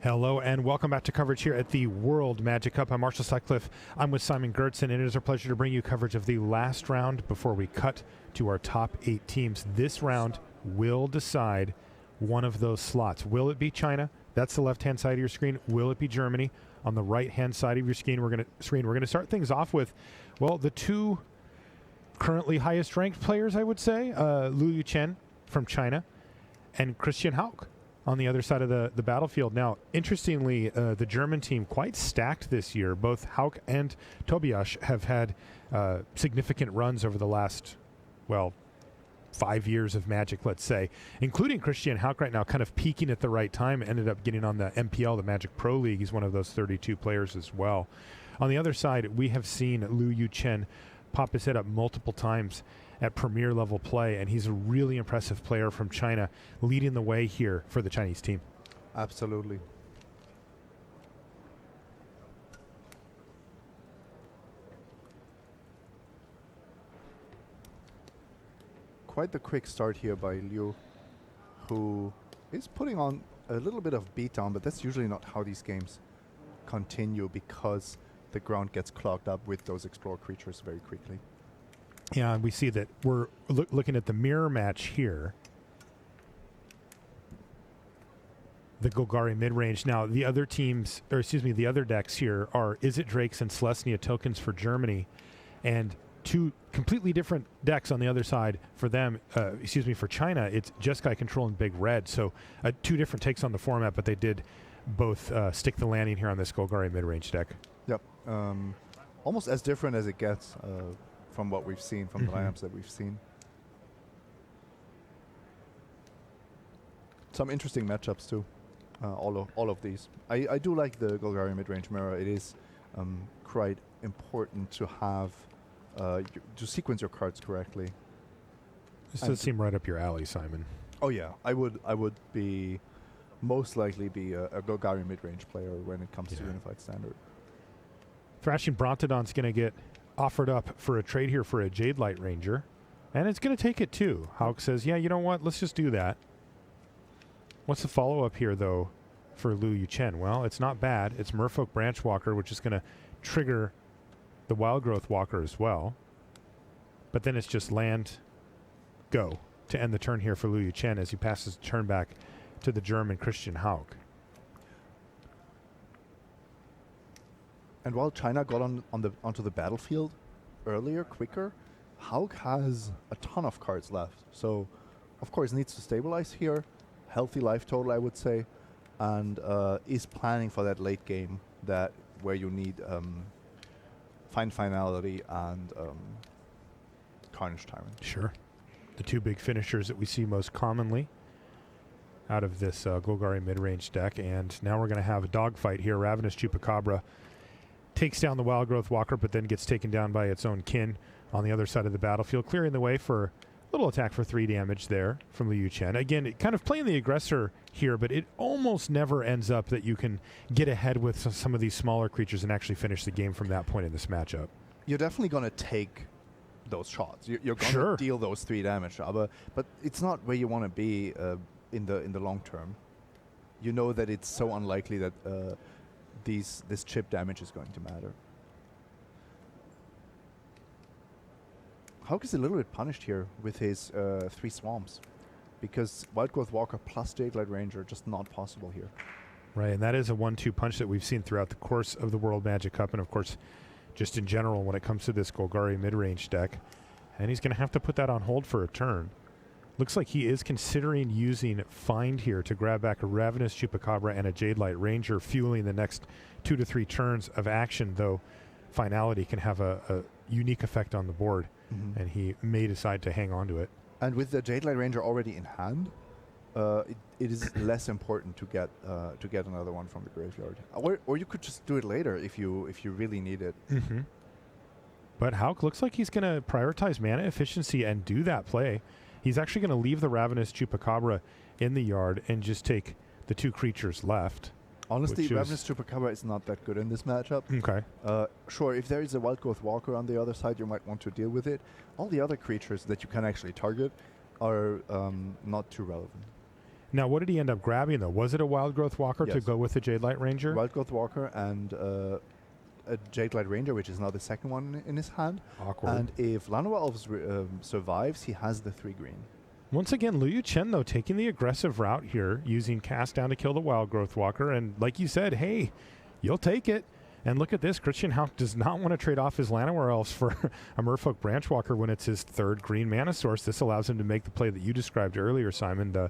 Hello and welcome back to coverage here at the World Magic Cup. I'm Marshall Sutcliffe. I'm with Simon Gertzen, and it is our pleasure to bring you coverage of the last round before we cut to our top 8 teams. This round will decide one of those slots. Will it be China? That's the left-hand side of your screen. Will it be Germany? On the right-hand side of your screen, we're going to start things off with, well, the two currently highest-ranked players, I would say, Liu Yuchen from China and Christian Hauck on the other side of the battlefield. Now, interestingly, the German team quite stacked this year. Both Hauck and Tobias have had significant runs over the last, 5 years of Magic, let's say, including Christian Hauck right now kind of peaking at the right time, ended up getting on the MPL, the Magic Pro League. He's one of those 32 players as well. On the other side, we have seen Liu Yuchen pop his head up multiple times at premier level play, and he's a really impressive player from China, leading the way here for the Chinese team. Absolutely. Quite the quick start here by Liu, who is putting on a little bit of beatdown, but that's usually not how these games continue because the ground gets clogged up with those Explorer creatures very quickly. Yeah, and we see that we're looking at the mirror match here. The Golgari mid-range. Now, the other teams, the other decks here are Izzet Drakes and Selesnya tokens for Germany, and two completely different decks on the other side for them. For China, it's Jeskai Control and Big Red. So two different takes on the format, but they did both stick the landing here on this Golgari mid-range deck. Yep. Almost as different as it gets from what we've seen, from the lineups that we've seen. Some interesting matchups too. All of these. I do like the Golgari mid-range mirror. It is quite important to have to sequence your cards correctly. This does seem right up your alley, Simon. Oh yeah, I would be most likely be a Golgari mid-range player when it comes to Unified Standard. Thrashing Brontodon's going to get offered up for a trade here for a Jade Light Ranger, and it's going to take it too. Hauck says, yeah, you know what, let's just do that. What's the follow-up here, though, for Liu Yuchen? Well, it's not bad. It's Merfolk Branchwalker, which is going to trigger the Wild Growth Walker as well. But then it's just land, go, to end the turn here for Liu Yuchen as he passes the turn back to the German Christian Hauck. And while China got onto the battlefield earlier, quicker, Hauck has a ton of cards left. So, of course, needs to stabilize here. Healthy life total, I would say. And is planning for that late game where you need Find Finality and Carnage Tyrant. Sure. The two big finishers that we see most commonly out of this Golgari mid-range deck. And now we're going to have a dogfight here. Ravenous Chupacabra takes down the Wild Growth Walker, but then gets taken down by its own kin on the other side of the battlefield, clearing the way for a little attack for 3 damage there from Liu Yuchen. Again, kind of playing the aggressor here, but it almost never ends up that you can get ahead with some of these smaller creatures and actually finish the game from that point in this matchup. You're definitely going to take those shots. You're going to deal those 3 damage, but it's not where you want to be in the long term. You know that it's so unlikely that this chip damage is going to matter. Hauck is a little bit punished here with his 3 swamps, because Wild Growth Walker plus Jade Light Ranger just not possible here. Right, and that is a 1-2 punch that we've seen throughout the course of the World Magic Cup, and of course, just in general when it comes to this Golgari mid-range deck. And he's going to have to put that on hold for a turn. Looks like he is considering using Find here to grab back a Ravenous Chupacabra and a Jade Light Ranger, fueling the next 2 to 3 turns of action, though Finality can have a unique effect on the board, and he may decide to hang on to it. And with the Jade Light Ranger already in hand, it is less important to get another one from the graveyard. Or you could just do it later if you really need it. But Hauck looks like he's going to prioritize mana efficiency and do that play. He's actually going to leave the Ravenous Chupacabra in the yard and just take the 2 creatures left. Honestly, Ravenous Chupacabra is not that good in this matchup. Okay. Sure, if there is a Wild Growth Walker on the other side, you might want to deal with it. All the other creatures that you can actually target are not too relevant. Now, what did he end up grabbing, though? Was it a Wild Growth Walker to Yes. go with the Jade Light Ranger? Wild Growth Walker and a Jade Light Ranger, which is now the second one in his hand. Awkward. And if Llanowar Elves survives, he has the 3 green. Once again, Liu Yu-Chen, though, taking the aggressive route here, using Cast Down to kill the Wild Growth Walker. And like you said, hey, you'll take it. And look at this. Christian Hauck does not want to trade off his Llanowar Elves for a Merfolk Branchwalker when it's his 3rd green mana source. This allows him to make the play that you described earlier, Simon, the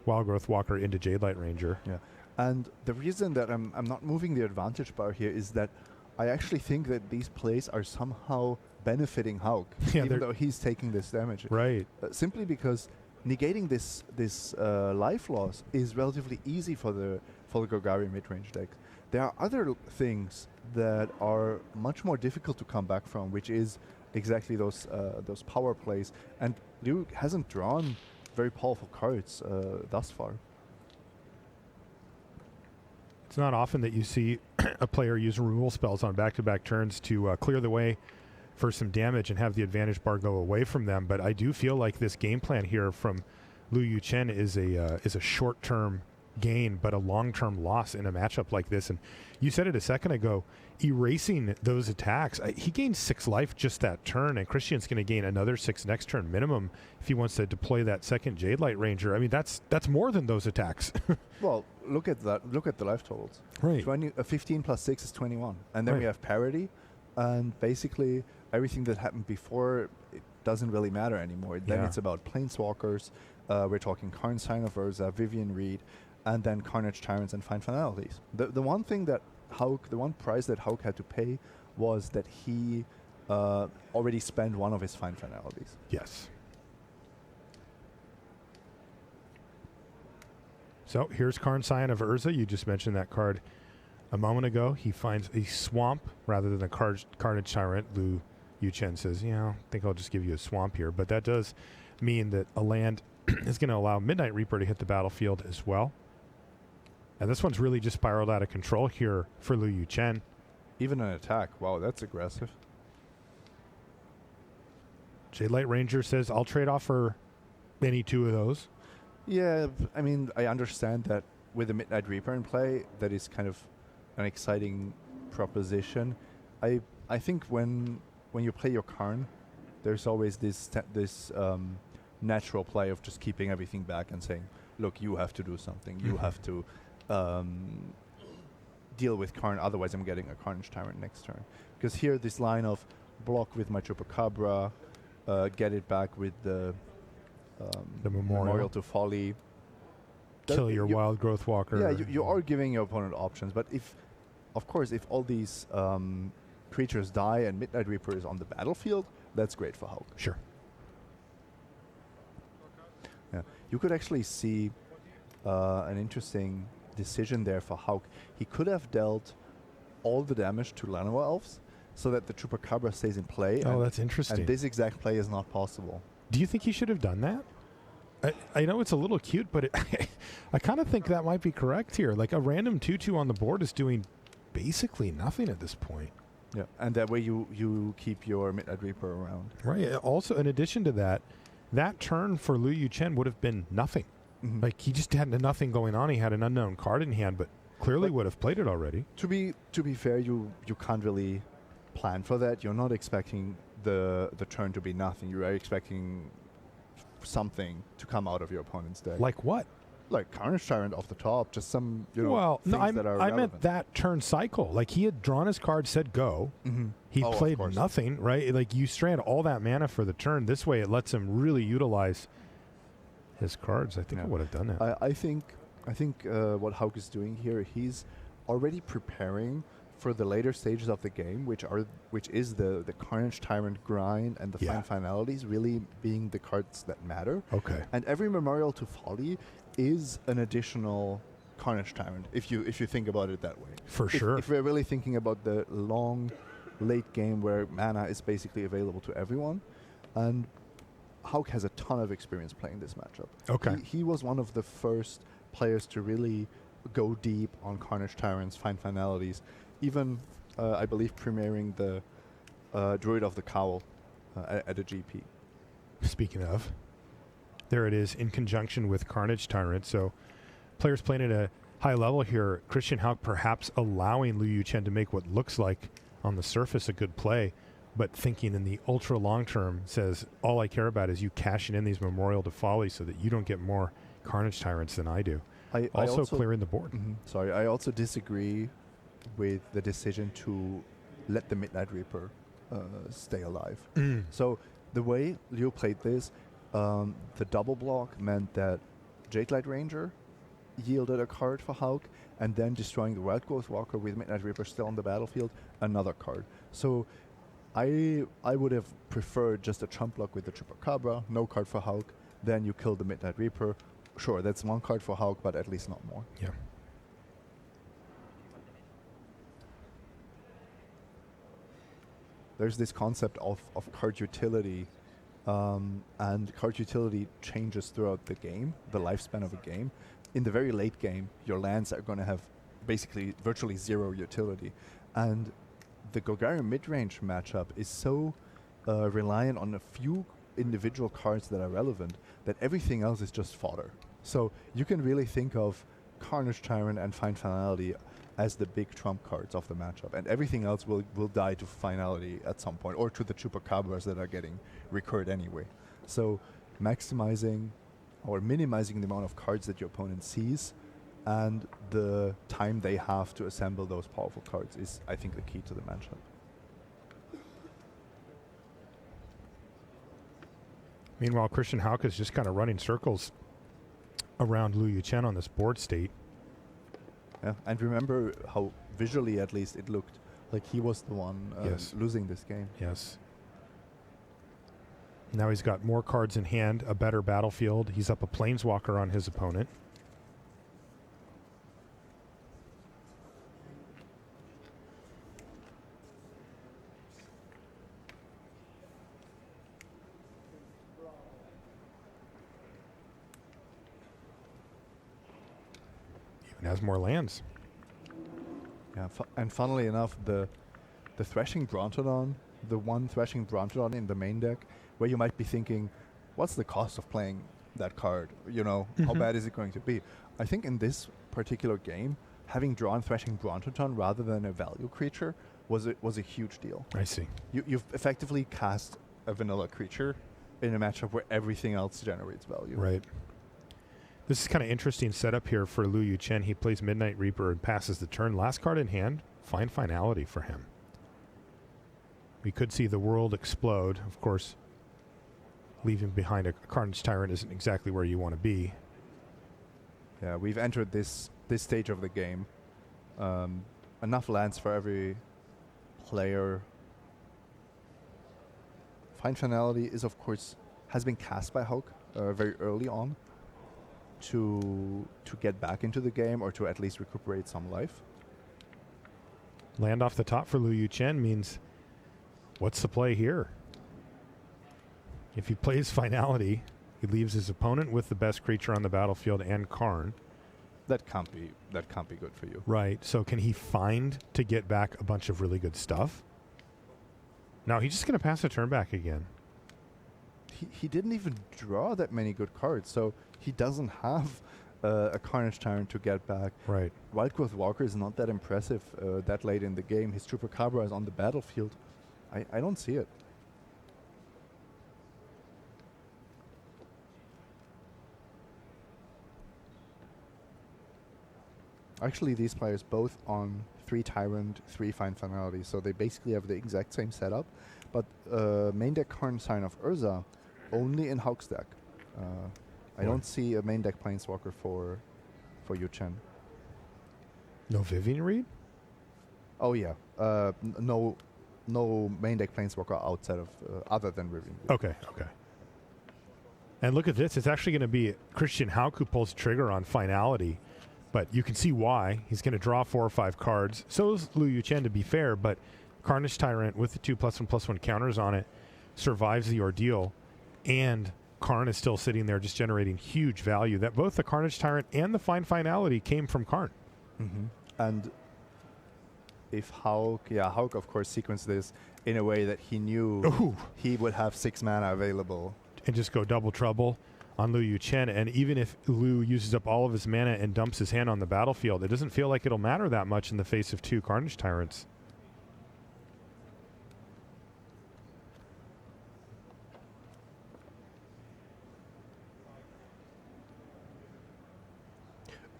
Wild Growth Walker into Jade Light Ranger. Yeah. And the reason that I'm not moving the advantage bar here is that I actually think that these plays are somehow benefiting Hauck, Yeah, even though he's taking this damage. Right. Simply because negating this life loss is relatively easy for the Golgari mid-range deck. There are other things that are much more difficult to come back from, which is exactly those power plays. And Liu hasn't drawn very powerful cards thus far. It's not often that you see a player use removal spells on back-to-back turns to clear the way for some damage and have the advantage bar go away from them. But I do feel like this game plan here from Liu Yu-Chen is a short-term gain, but a long-term loss in a matchup like this. And you said it a second ago, erasing those attacks. He gains 6 life just that turn, and Christian's going to gain another 6 next turn minimum if he wants to deploy that second Jade Light Ranger. I mean, that's more than those attacks. Well, look at that. Look at the life totals. Right. 15 plus 6 is 21. And then we have parity, and basically everything that happened before, it doesn't really matter anymore. Then it's about Planeswalkers. We're talking Karn Sign of Urza, Vivian Reed, and then Carnage Tyrants and Fine Finalities. The one thing that the one price that Hauck had to pay was that he already spent one of his Fine Finalities. Yes. So here's Karn Scion of Urza. You just mentioned that card a moment ago. He finds a swamp rather than a Carnage Tyrant. Liu Yu-Chen says, I think I'll just give you a swamp here. But that does mean that a land is going to allow Midnight Reaper to hit the battlefield as well. And this one's really just spiraled out of control here for Liu Yu-Chen. Even an attack. Wow, that's aggressive. Jade Light Ranger says, I'll trade off for any 2 of those. Yeah, I mean, I understand that with the Midnight Reaper in play, that is kind of an exciting proposition. I think when you play your Karn, there's always this natural play of just keeping everything back and saying, look, you have to do something. You have to deal with Karn, otherwise I'm getting a Carnage Tyrant next turn. Because here, this line of block with my Chupacabra, get it back with the Memorial to Folly. Kill your Wild Growth Walker. Yeah, you are giving your opponent options, but if all these creatures die and Midnight Reaper is on the battlefield, that's great for Hauck. Sure. Yeah, you could actually see an interesting decision there for Hauck. He could have dealt all the damage to Llanowar Elves so that the Chupacabra stays in play. Oh, that's interesting. And this exact play is not possible. Do you think he should have done that? I know it's a little cute, but I kind of think that might be correct here. Like a random 2/2 on the board is doing basically nothing at this point. Yeah, and that way you keep your Midnight Reaper around. Right. Also, in addition to that, that turn for Liu Yu-Chen would have been nothing. Mm-hmm. Like he just had nothing going on. He had an unknown card in hand, but clearly would have played it already. To be fair, you can't really plan for that. You're not expecting the turn to be nothing. You are expecting something to come out of your opponent's deck. Like what? Like Carnage Tyrant off the top, just some things that are I relevant. meant that turn cycle. Like he had drawn his card, said go. Mm-hmm. He played nothing, right? Like you strand all that mana for the turn. This way, it lets him really utilize his cards. I think I would have done that. I think what Hauck is doing here, he's already preparing for the later stages of the game, which is the Carnage Tyrant grind and the Fine Finalities really being the cards that matter. Okay. And every Memorial to Folly is an additional Carnage Tyrant, if you think about it that way. For sure. If we're really thinking about the long, late game where mana is basically available to everyone, and Hauck has a ton of experience playing this matchup. Okay. He was one of the first players to really go deep on Carnage Tyrants, Fine Finalities, even, I believe, premiering the Druid of the Cowl at a GP. Speaking of, There it is, in conjunction with Carnage Tyrant. So players playing at a high level here. Christian Hauck perhaps allowing Liu Yuchen to make what looks like on the surface a good play, but thinking in the ultra long term says, all I care about is you cashing in these Memorial to Folly so that you don't get more Carnage Tyrants than I do. I also clearing the board. Sorry, I also disagree with the decision to let the Midnight Reaper stay alive. So the way Liu played this, the double block meant that Jade Light Ranger yielded a card for Hauck, and then destroying the Wild Growth Walker with Midnight Reaper still on the battlefield, another card. So I would have preferred just a chump block with the Chupacabra, no card for Hauck, then you kill the Midnight Reaper. Sure, that's one card for Hauck, but at least not more. Yeah. There's this concept of card utility, and card utility changes throughout the game, the lifespan of a game. In the very late game, your lands are going to have basically virtually zero utility. And the Golgarian mid-range matchup is so reliant on a few individual cards that are relevant that everything else is just fodder. So you can really think of Carnage Tyrant and Find Finality as the big trump cards of the matchup, and everything else will die to Finality at some point, or to the Chupacabras that are getting recurred anyway. So maximizing or minimizing the amount of cards that your opponent sees and the time they have to assemble those powerful cards is, I think, the key to the matchup. Meanwhile, Christian Hauck is just kind of running circles around Liu Yuchen on this board state. Yeah, and remember how visually, at least, it looked like he was the one losing this game. Yes. Now he's got more cards in hand, a better battlefield. He's up a Planeswalker on his opponent. Even has more lands. Yeah, and funnily enough, the Threshing Brontodon, the one Threshing Brontodon in the main deck, where you might be thinking, what's the cost of playing that card? You know, how bad is it going to be? I think in this particular game, having drawn Threshing Brontodon rather than a value creature was a huge deal. I see. You've effectively cast a vanilla creature in a matchup where everything else generates value. Right. This is kind of interesting setup here for Liu Yuchen. He plays Midnight Reaper and passes the turn. Last card in hand, Find Finality for him. We could see the world explode. Of course, leaving behind a Carnage Tyrant isn't exactly where you want to be. Yeah, we've entered this stage of the game. Enough lands for every player. Find Finality is, of course, has been cast by Hauck very early on to get back into the game, or to at least recuperate some life. Land off the top for Liu Yuchen means, what's the play here? If he plays Finality, he leaves his opponent with the best creature on the battlefield and Karn. That can't be good for you. Right. So can he find to get back a bunch of really good stuff? No, he's just going to pass the turn back again. He didn't even draw that many good cards, so he doesn't have a Carnage Tyrant to get back. Right. Wild Growth Walker is not that impressive that late in the game. His Chupacabra is on the battlefield. I don't see it. Actually, these players both on 3 Tyrant, 3 Find Finality, so they basically have the exact same setup. But main deck Karn Sign of Urza only in Hauck's deck. I don't see a main deck Planeswalker for Yuchen. No Vivian Reed? Oh yeah, no main deck Planeswalker outside of other than Vivian Reed. Okay. And look at this. It's actually going to be Christian Hauck who pulls trigger on Finality. But you can see why. He's going to draw 4 or 5 cards. So is Liu Yuchen, to be fair, but Carnage Tyrant with the 2+1/+1 counters on it survives the ordeal, and Karn is still sitting there just generating huge value. That both the Carnage Tyrant and the Find Finality came from Karn. Mm-hmm. And if Hauck of course sequenced this in a way that he knew he would have 6 mana available. And just go double trouble on Liu Chen, and even if Liu uses up all of his mana and dumps his hand on the battlefield, it doesn't feel like it'll matter that much in the face of 2 Carnage Tyrants.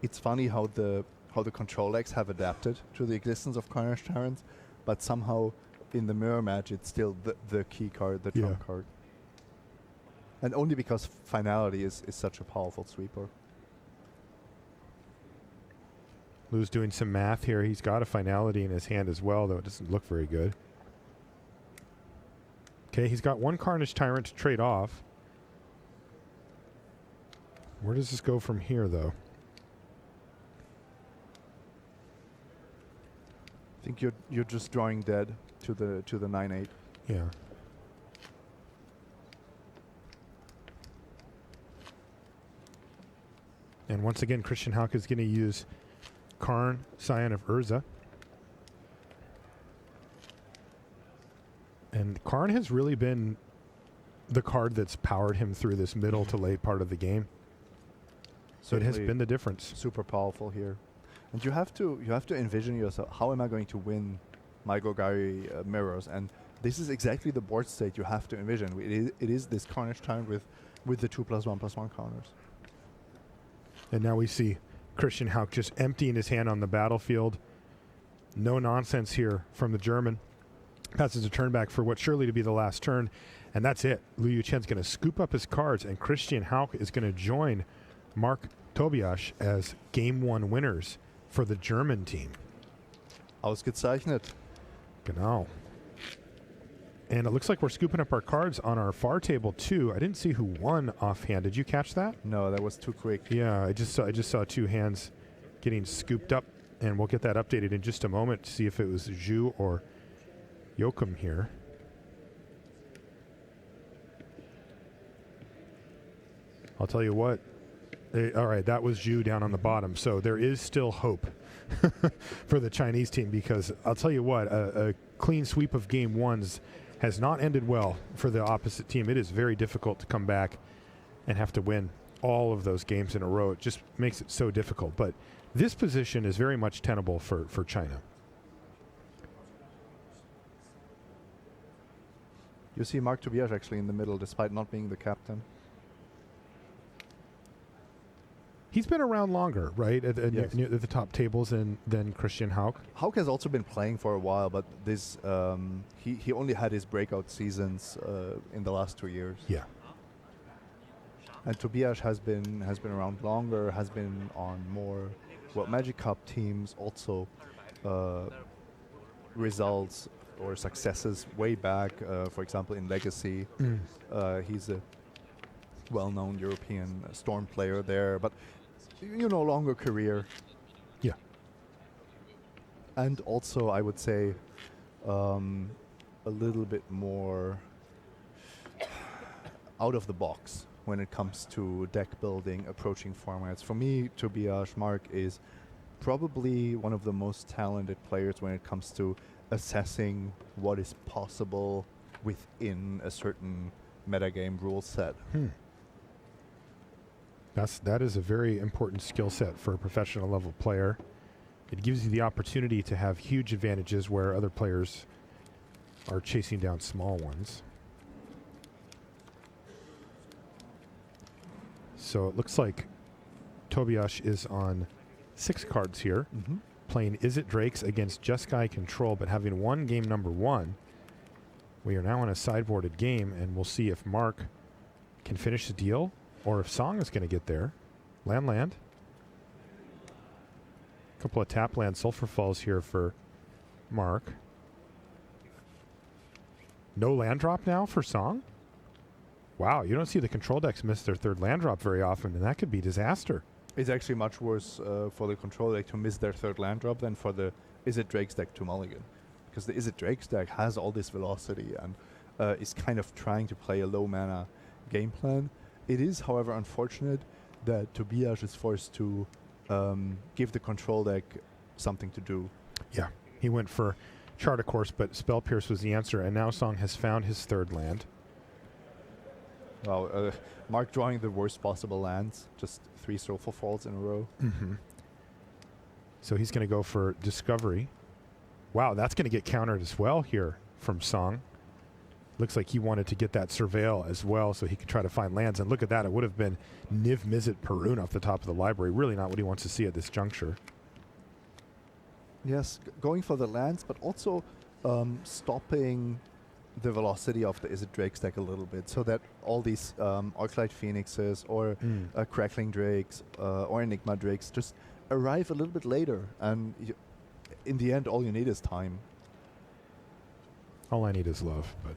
It's funny how the control decks have adapted to the existence of Carnage Tyrants, but somehow in the mirror match it's still the key card, the trump card. And only because finality is such a powerful sweeper. Liu's doing some math here. He's got a finality in his hand as well, though it doesn't look very good. Okay, he's got 1 Carnage Tyrant to trade off. Where does this go from here, though? I think you're just drawing dead to the 9/8. Yeah. And once again, Christian Hauck is going to use Karn, Scion of Urza. And Karn has really been the card that's powered him through this middle to late part of the game. So it has been the difference. Super powerful here. And you have to envision yourself, how am I going to win my Golgari mirrors? And this is exactly the board state you have to envision. It is this Carnage Tyrant with the 2+1/+1 counters. And now we see Christian Hauck just emptying his hand on the battlefield. No nonsense here from the German. Passes a turn back for what's surely to be the last turn. And that's it. Liu Chen's going to scoop up his cards, and Christian Hauck is going to join Mark Tobias as Game 1 winners for the German team. Ausgezeichnet. Genau. And it looks like we're scooping up our cards on our far table too. I didn't see who won offhand. Did you catch that? No, that was too quick. Yeah, I just saw 2 hands getting scooped up, and we'll get that updated in just a moment to see if it was Zhu or Joachim here. I'll tell you what. All right, that was Zhu down on the bottom. So there is still hope for the Chinese team, because I'll tell you what, a clean sweep of game 1s has not ended well for the opposite team. It is very difficult to come back and have to win all of those games in a row. It just makes it so difficult. But this position is very much tenable for China. You see Mark Tobias actually in the middle, despite not being the captain. He's been around longer, right, at Yes. near the top tables than Christian Hauck. Hauck has also been playing for a while, but this he only had his breakout seasons in the last 2 years. Yeah. And Tobias has been around longer, has been on more World Magic Cup teams, also results or successes way back, for example, in Legacy. He's a well-known European Storm player there, but longer career. Yeah. And also, I would say, a little bit more out of the box when it comes to deck building, approaching formats. For me, Tobias Mark is probably one of the most talented players when it comes to assessing what is possible within a certain metagame rule set. That is a very important skill set for a professional level player. It gives you the opportunity to have huge advantages where other players are chasing down small ones. So it looks like Tobias is on 6 cards here, playing Is It Drakes against Jeskai Control, but having won game number 1. We are now in a sideboarded game, and we'll see if Mark can finish the deal, or if Song is going to get there. Land. A couple of tap land Sulfur Falls here for Mark. No land drop now for Song? Wow, you don't see the control decks miss their 3rd land drop very often, and that could be disaster. It's actually much worse for the control deck to miss their 3rd land drop than for the Is It Drakes deck to mulligan. Because the Is It Drakes deck has all this velocity and is kind of trying to play a low mana game plan. It is, however, unfortunate that Tobias is forced to give the control deck something to do. Yeah, he went for Chart of Course, but Spell Pierce was the answer, and now Song has found his 3rd land. Wow, Mark drawing the worst possible lands, just 3 Soulful Falls in a row. Mm-hmm. So he's going to go for Discovery. Wow, that's going to get countered as well here from Song. Looks like he wanted to get that Surveil as well so he could try to find lands. And look at that, it would have been Niv Mizzet Perun off the top of the library. Really not what he wants to see at this juncture. Yes, going for the lands, but also stopping the velocity of the Izzet Drake stack a little bit, so that all these Arclight Phoenixes or Crackling Drakes or Enigma Drakes just arrive a little bit later, and in the end, all you need is time. All I need is love, but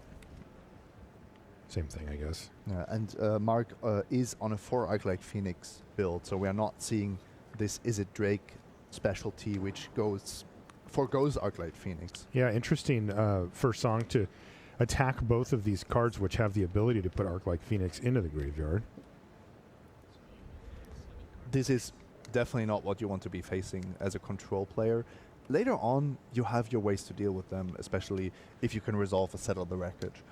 same thing, I guess. Yeah, and Mark is on a 4 Arclight Phoenix build, so we are not seeing this Izzet Drake specialty, which forgoes Arclight Phoenix. Yeah, interesting for Song to attack both of these cards, which have the ability to put Arclight Phoenix into the graveyard. This is definitely not what you want to be facing as a control player. Later on, you have your ways to deal with them, especially if you can resolve a Settle the Wreckage.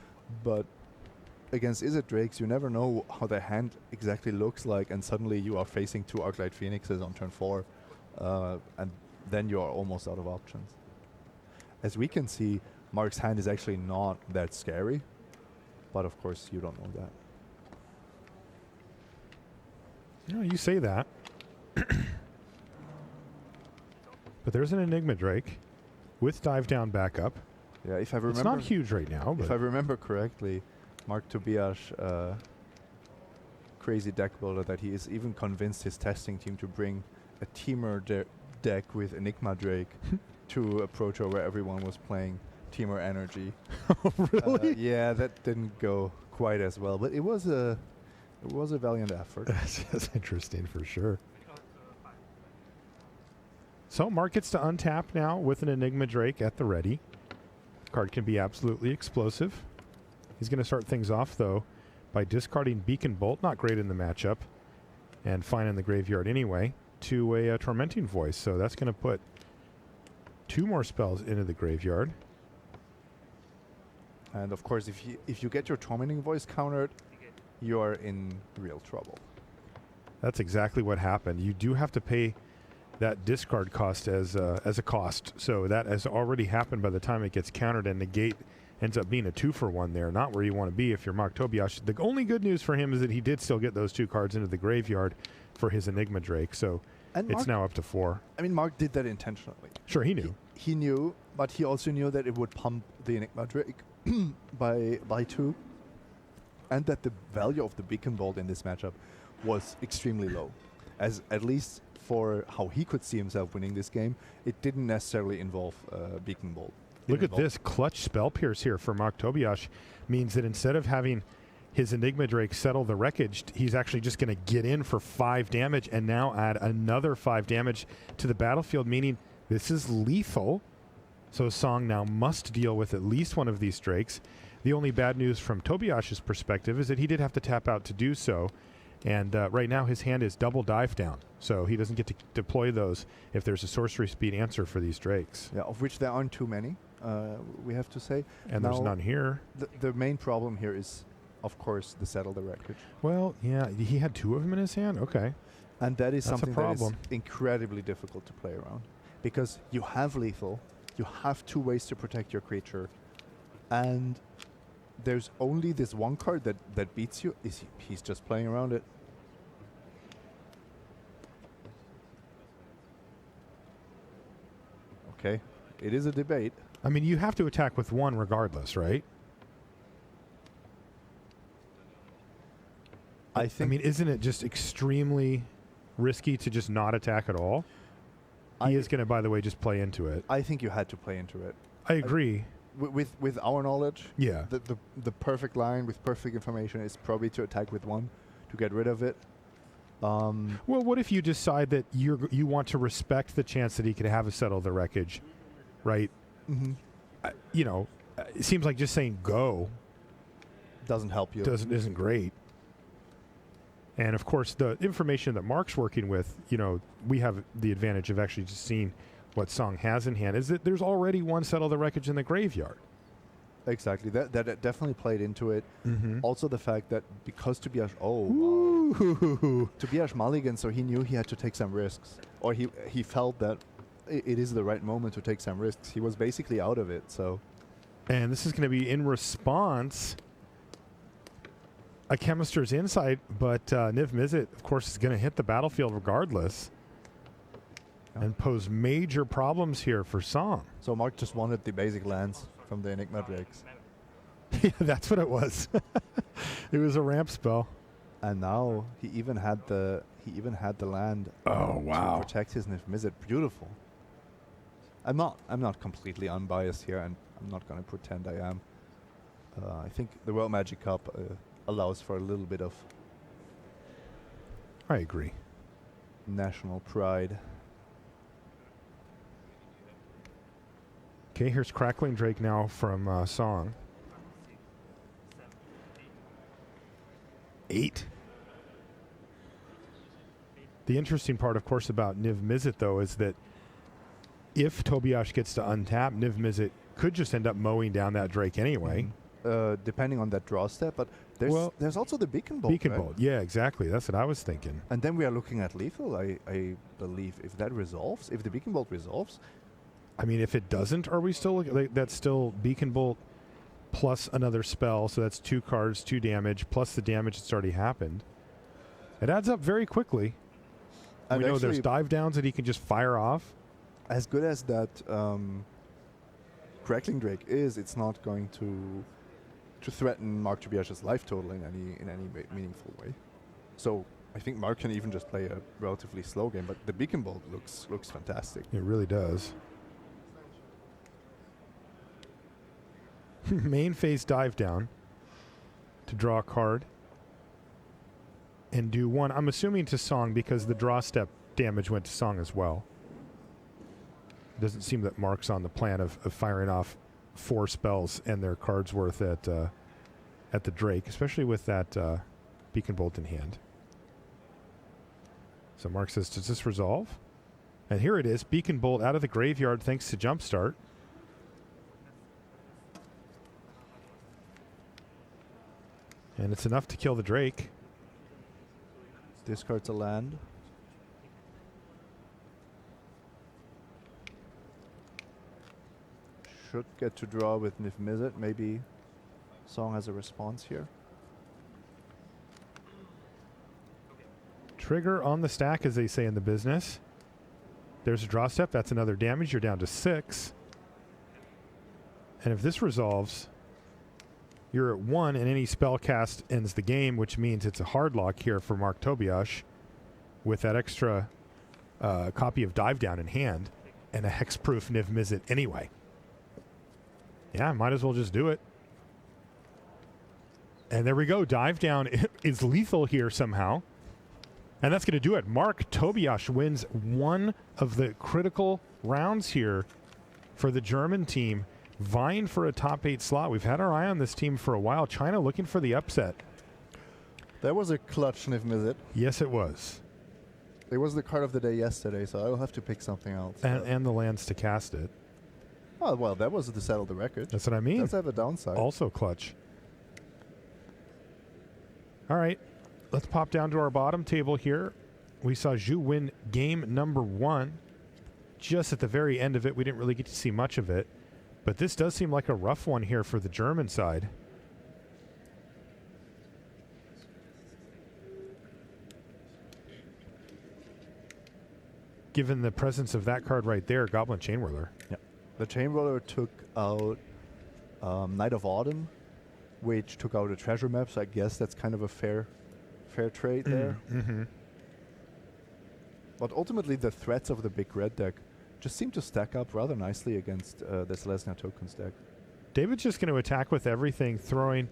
But against Izzet Drakes, you never know how their hand exactly looks like, and suddenly you are facing 2 Arclight Phoenixes on turn 4, and then you are almost out of options. As we can see, Mark's hand is actually not that scary, but of course you don't know that. You say that. But there's an Enigma Drake with Dive Down backup. Yeah, if I remember, it's not huge right now. If but I remember correctly, Mark Tobias, crazy deck builder, that he is even convinced his testing team to bring a Teamer deck with Enigma Drake to a Pro Tour where everyone was playing Teamer Energy. Really? Yeah, that didn't go quite as well, but it was a valiant effort. That's interesting for sure. So Mark gets to untap now with an Enigma Drake at the ready. Card can be absolutely explosive. He's going to start things off, though, by discarding Beacon Bolt, not great in the matchup, and fine in the graveyard anyway, to a Tormenting Voice. So that's going to put 2 more spells into the graveyard. And of course, if you get your Tormenting Voice countered, you are in real trouble. That's exactly what happened. You do have to pay that discard cost as a cost. So that has already happened by the time it gets countered, and negate ends up being a 2-for-1 there. Not where you want to be if you're Mark Tobias. The only good news for him is that he did still get those 2 cards into the graveyard for his Enigma Drake. So and it's now up to 4. I mean, Mark did that intentionally. Sure, he knew. He knew, but he also knew that it would pump the Enigma Drake by 2, and that the value of the Beacon Bolt in this matchup was extremely low. As at least for how he could see himself winning this game, it didn't necessarily involve Beacon Bolt. Look at this clutch Spell Pierce here for Mark Tobias. Means that instead of having his Enigma Drake settle the wreckage, he's actually just going to get in for 5 damage and now add another 5 damage to the battlefield, meaning this is lethal. So Song now must deal with at least one of these Drakes. The only bad news from Tobias's perspective is that he did have to tap out to do so. And right now his hand is double Dive Down, so he doesn't get to deploy those if there's a sorcery speed answer for these Drakes. Yeah, of which there aren't too many, we have to say. And there's none here. The main problem here is, of course, the Settle the Wreckage. Well, yeah, he had 2 of them in his hand? Okay. And that is something that is problem. incredibly difficult to play around. Because you have lethal, you have 2 ways to protect your creature, and there's only this one card that beats you. He's just playing around it. Okay, it is a debate. I mean, you have to attack with 1 regardless, right? I think. I mean, isn't it just extremely risky to just not attack at all? He is going to, by the way, just play into it. I think you had to play into it. I agree. With our knowledge, yeah, the perfect line with perfect information is probably to attack with 1 to get rid of it. Well, what if you decide that you want to respect the chance that he could have a Settle the Wreckage, right? Mm-hmm. It seems like just saying go doesn't help you. Isn't great. And of course, the information that Mark's working with, we have the advantage of actually just seeing what Song has in hand, is that there's already 1 Settle the Wreckage in the graveyard. Exactly. That definitely played into it. Mm-hmm. Also, the fact that because Tobias, Ooh. Tobias mulligan, so he knew he had to take some risks, or he felt that it is the right moment to take some risks. He was basically out of it. So, And this is going to be in response. A Chemister's insight, but Niv Mizzet, of course, is going to hit the battlefield regardless and pose major problems here for Song. So Mark just wanted the basic lands from the Enigma Drakes. Yeah, that's what it was. It was a ramp spell. And now he even had the land to protect his Niv Mizzet. Beautiful. I'm not completely unbiased here, and I'm not going to pretend I am. I think the World Magic Cup allows for a little bit of I agree. national pride. Okay, here's Crackling Drake now from Song. 8. The interesting part, of course, about Niv Mizzet, though, is that if Tobias gets to untap, Niv Mizzet could just end up mowing down that Drake anyway. Depending on that draw step, but there's also the Beacon Bolt. Beacon right? Bolt, yeah, exactly. That's what I was thinking. And then we are looking at lethal, I believe, if that resolves, if the Beacon Bolt resolves. I mean, if it doesn't, are we still that's still Beacon Bolt plus another spell, so that's 2 cards, 2 damage, plus the damage that's already happened. It adds up very quickly. And we know there's dive downs that he can just fire off. As good as that Crackling Drake is, it's not going to threaten Mark Tobias's life total in any meaningful way. So I think Mark can even just play a relatively slow game, but the Beacon Bolt looks fantastic. It really does. Main phase dive down to draw a card and do 1. I'm assuming to Song because the draw step damage went to Song as well. It doesn't seem that Mark's on the plan of firing off 4 spells and their cards worth at the Drake, especially with that Beacon Bolt in hand. So Mark says, does this resolve? And here it is, Beacon Bolt out of the graveyard thanks to Jumpstart. And it's enough to kill the Drake. Discards a land. Should get to draw with Niv Mizzet. Maybe Song has a response here. Trigger on the stack, as they say in the business. There's a draw step. That's another damage. You're down to 6. And if this resolves, you're at 1, and any spell cast ends the game, which means it's a hard lock here for Mark Tobias with that extra copy of Dive Down in hand and a hexproof Niv Mizzet anyway. Yeah, might as well just do it. And there we go. Dive Down is lethal here somehow. And that's going to do it. Mark Tobias wins one of the critical rounds here for the German team, vying for a top 8 slot. We've had our eye on this team for a while. China looking for the upset. That was a clutch Niv Mizzet. Yes, it was. It was the card of the day yesterday, so I'll have to pick something else. And the lands to cast it. Oh, well, that was to settle the record. That's what I mean. Does have a downside. Also clutch. All right. Let's pop down to our bottom table here. We saw Zhu win game number 1. Just at the very end of it, we didn't really get to see much of it. But this does seem like a rough one here for the German side. Given the presence of that card right there, Goblin Chainwhirler. Yeah. The Chainwhirler took out Night of Autumn, which took out a treasure map, so I guess that's kind of a fair trade there. Mm-hmm. But ultimately, the threats of the big red deck just seem to stack up rather nicely against the Selesnya tokens deck. David's just going to attack with everything, throwing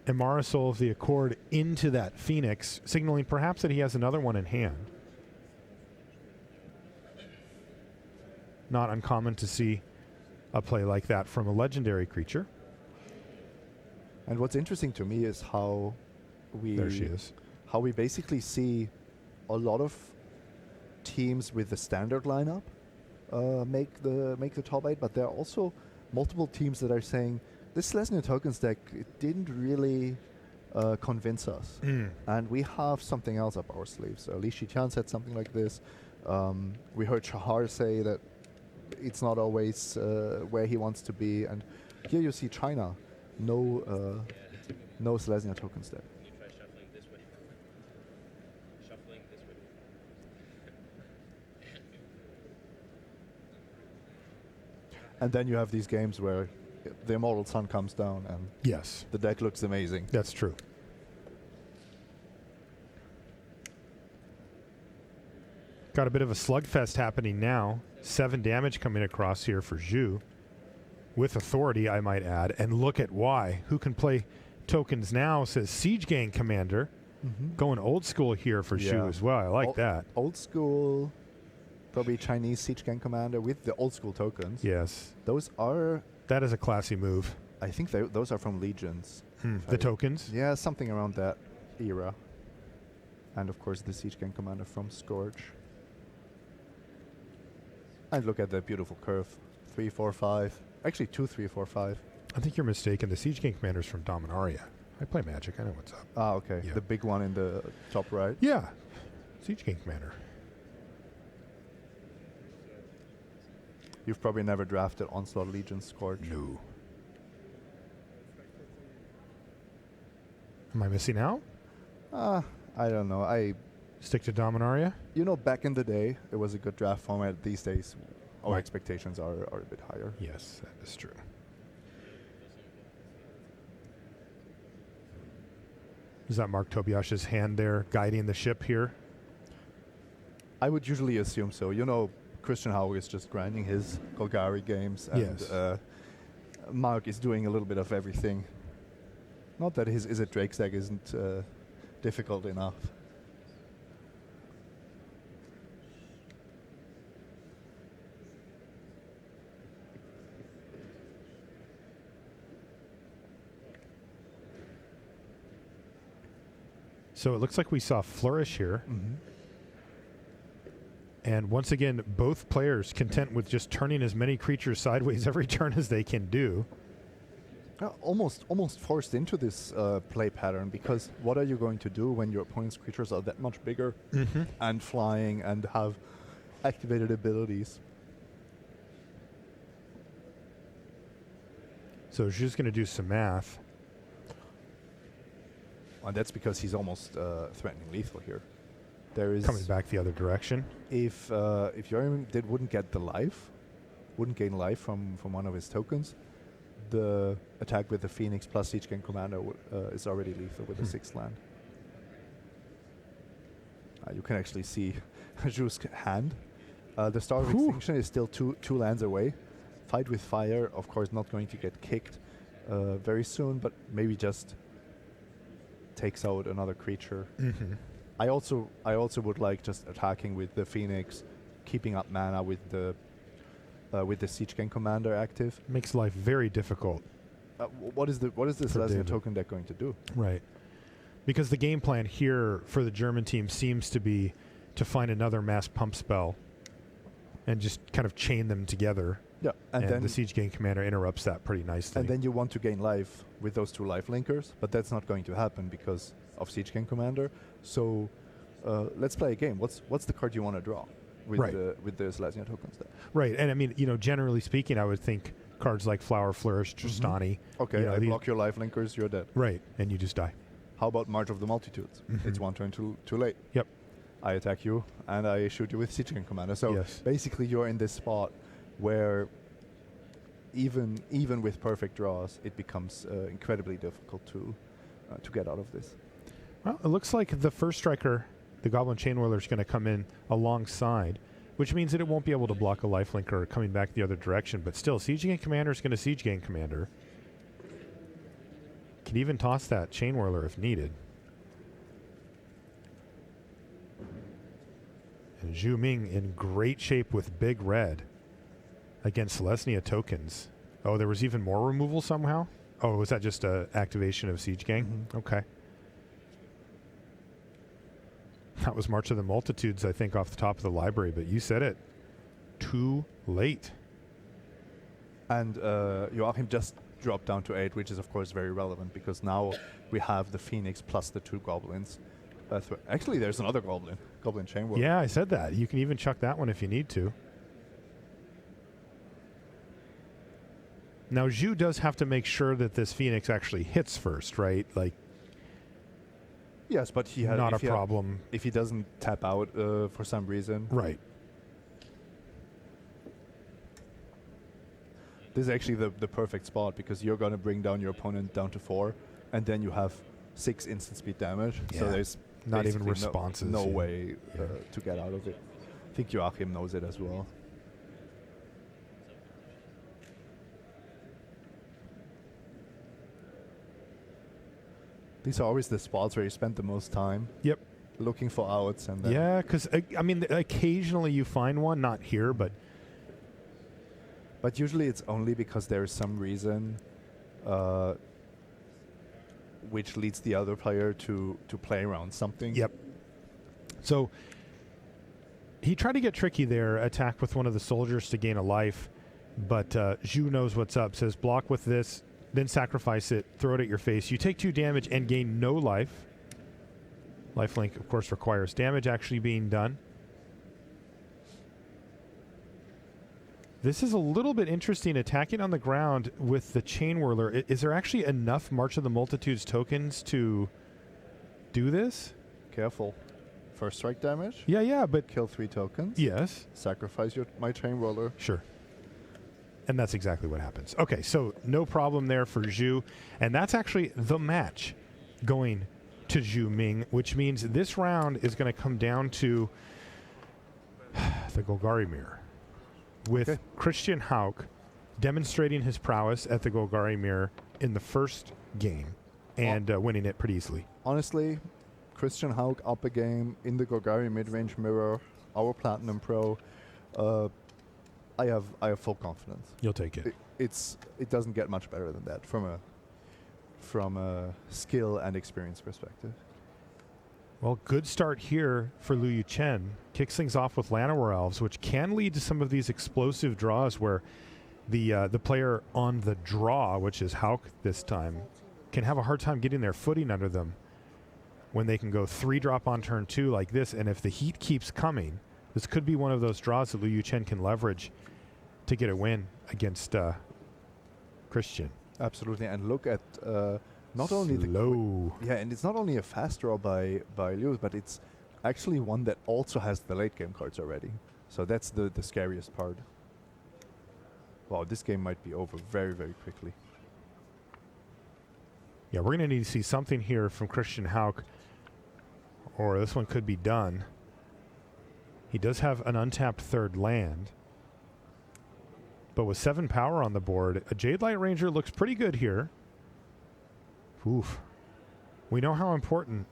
Imara Soul of the Accord into that Phoenix, signaling perhaps that he has another one in hand. Not uncommon to see a play like that from a legendary creature. And what's interesting to me is how There she is. How we basically see a lot of teams with the standard lineup make the top 8, but there are also multiple teams that are saying this Lesnian Tokens deck, it didn't really convince us. And we have something else up our sleeves. Li Shiqian said something like this. We heard Shahar say that it's not always where he wants to be. And here you see China, no Selesnya Tokens deck. Can you try shuffling this way? Shuffling this way. And then you have these games where the Immortal Sun comes down and Yes, the deck looks amazing. that's true. Got a bit of a slugfest happening now. 7 damage coming across here for Zhu. With authority, I might add. And look at why. Who can play tokens now, says Siege Gang Commander. Going old school here for Zhu as well. I like that. Old school, probably Chinese Siege Gang Commander with the old school tokens. Yes. Those are, That is a classy move. I think those are from Legions. The tokens? Yeah, something around that era. And of course the Siege Gang Commander from Scourge. And look at that beautiful curve. 3, 4, 5. Actually 2, 3, 4, 5. I think you're mistaken. The Siege Gang Commander's from Dominaria. I play Magic. I know what's up. Ah, okay. Yeah. The big one in the top right. Yeah. Siege Gang Commander. You've probably never drafted Onslaught Legion Scourge. No. Am I missing out? I don't know. Stick to Dominaria? You know, back in the day, it was a good draft format. These days, our expectations are a bit higher. Yes, that is true. Is that Mark Tobiash's hand there guiding the ship here? I would usually assume so. You know, Christian Hauer is just grinding his Golgari games, and Yes. Mark is doing a little bit of everything. Not that his Is It Drake's deck isn't difficult enough. So it looks like we saw Flourish here. And once again, both players content with just turning as many creatures sideways every turn as they can do. Almost forced into this play pattern, because what are you going to do when your opponent's creatures are that much bigger and flying and have activated abilities? So Zhu's going to do some math. And that's because he's almost threatening lethal here. There is Coming back the other direction. If Yorim wouldn't get the life, wouldn't gain life from one of his tokens, the attack with the Phoenix plus Siege Gang Commander is already lethal with the 6th land. You can actually see Zhu's hand. The Star of Extinction is still two lands away. Fight with Fire, of course, not going to get kicked very soon, but maybe just takes out another creature. I also would like just attacking with the Phoenix, keeping up mana with the Siege Gang Commander active. Makes life very difficult. What is this Lesnian David. token deck going to do? Right. Because the game plan here for the German team seems to be to find another mass pump spell and just kind of chain them together. Yeah, And then the Siege Gang Commander interrupts that pretty nicely. and then you want to gain life with those 2 life linkers, but that's not going to happen because of Siege Gang Commander. So let's play a game. What's the card you want to draw with Right. the Selesnya tokens deck? Right. And I mean, generally speaking, I would think cards like Flower Flourish, Tristani. Okay, you know, I these- block your life linkers, you're dead. Right. And you just die. How about March of the Multitudes? It's 1 turn too late. Yep. I attack you, and I shoot you with Siege Gang Commander. So Yes. basically you're in this spot where even with perfect draws, it becomes incredibly difficult to get out of this. Well, it looks like the first striker, the Goblin Chainwhirler, is going to come in alongside, which means that it won't be able to block a lifelinker coming back the other direction. But still, Siege Gang Commander is going to Siege Gang Commander. Can even toss that Chainwhirler if needed. And Zhu Ming in great shape with big red against Selesnya tokens. Oh, there was even more removal somehow? Oh, was that just a activation of Siege Gang? Okay. That was March of the Multitudes, I think, off the top of the library, but you said it. Too late. And Joachim just dropped down to 8, which is of course very relevant because now we have the Phoenix plus the 2 goblins. Actually, there's another goblin chain warrior. Yeah, I said that. You can even chuck that one if you need to. Now, Zhu does have to make sure that this Phoenix actually hits first, right? Like, yes, but he has not a problem. If he doesn't tap out for some reason. Right. This is actually the perfect spot because you're going to bring down your opponent down to 4, and then you have 6 instant speed damage. Yeah. So there's Not even basically responses. No Yeah. way to get out of it. I think Joachim knows it as well. These are always the spots where you spend the most time. Yep. Looking for outs and then Yeah, because, I mean, occasionally you find one, not here, but usually it's only because there is some reason which leads the other player to play around something. yep. So he tried to get tricky there, attack with one of the soldiers to gain a life, but Zhu knows what's up, says block with this, then sacrifice it, throw it at your face. You take 2 damage and gain no life. Lifelink, of course, requires damage actually being done. This is a little bit interesting, attacking on the ground with the Chain Whirler. Is there actually enough March of the Multitudes tokens to do this? Careful. First strike damage. Yeah, but Kill 3 tokens. yes. Sacrifice my chain roller. Sure. And that's exactly what happens. Okay, so no problem there for Zhu. And that's actually the match going to Zhu Ming, which means this round is going to come down to the Golgari Mirror, with Christian Hauck demonstrating his prowess at the Golgari Mirror in the first game and winning it pretty easily. Honestly, Christian Hauck up a game in the Golgari mid-range mirror, our Platinum Pro. I have full confidence. You'll take it. It doesn't get much better than that from a skill and experience perspective. Well, good start here for Liu Yuchen. Kicks things off with Llanowar Elves, which can lead to some of these explosive draws where the player on the draw, which is Hauck this time, can have a hard time getting their footing under them when they can go 3-drop on turn 2 like this. And if the heat keeps coming, this could be one of those draws that Liu Yuchen can leverage to get a win against Christian. Absolutely, and look at not only Slow. and it's not only a fast draw by Liu, but it's actually one that also has the late game cards already. So that's the scariest part. Wow, this game might be over very, very quickly. Yeah, we're going to need to see something here from Christian Hauck, or this one could be done. He does have an untapped 3rd land, but with 7 power on the board, a Jade Light Ranger looks pretty good here. Oof. We know how important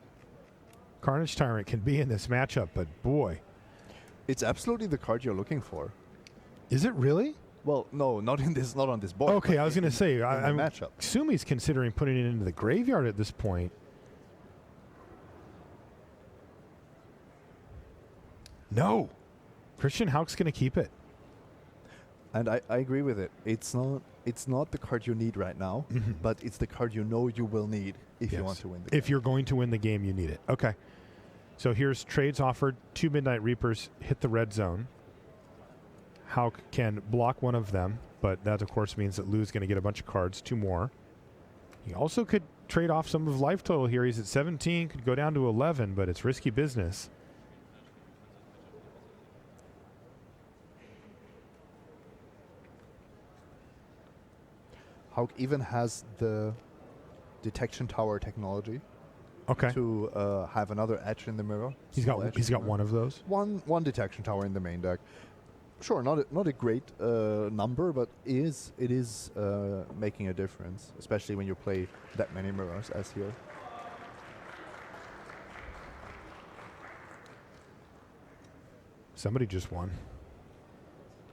Carnage Tyrant can be in this matchup, but boy. It's absolutely the card you're looking for. Is it really? Well, no, not on this board. Okay, I was going to say, I matchup. assume he's considering putting it into the graveyard at this point. No. Christian Hauck's going to keep it. And I agree with it. It's not the card you need right now, but it's the card you know you will need if you want to win the game. If you're going to win the game, you need it. Okay. So here's trades offered. 2 Midnight Reapers hit the red zone. Hauck can block one of them, but that, of course, means that Lou's going to get a bunch of cards, 2 more. He also could trade off some of life total here. He's at 17, could go down to 11, but it's risky business. Hauck even has the detection tower technology Okay. to have another edge in the mirror. He's got one of those. One detection tower in the main deck. Sure, not a great number, but it is making a difference, especially when you play that many mirrors as here. Somebody just won.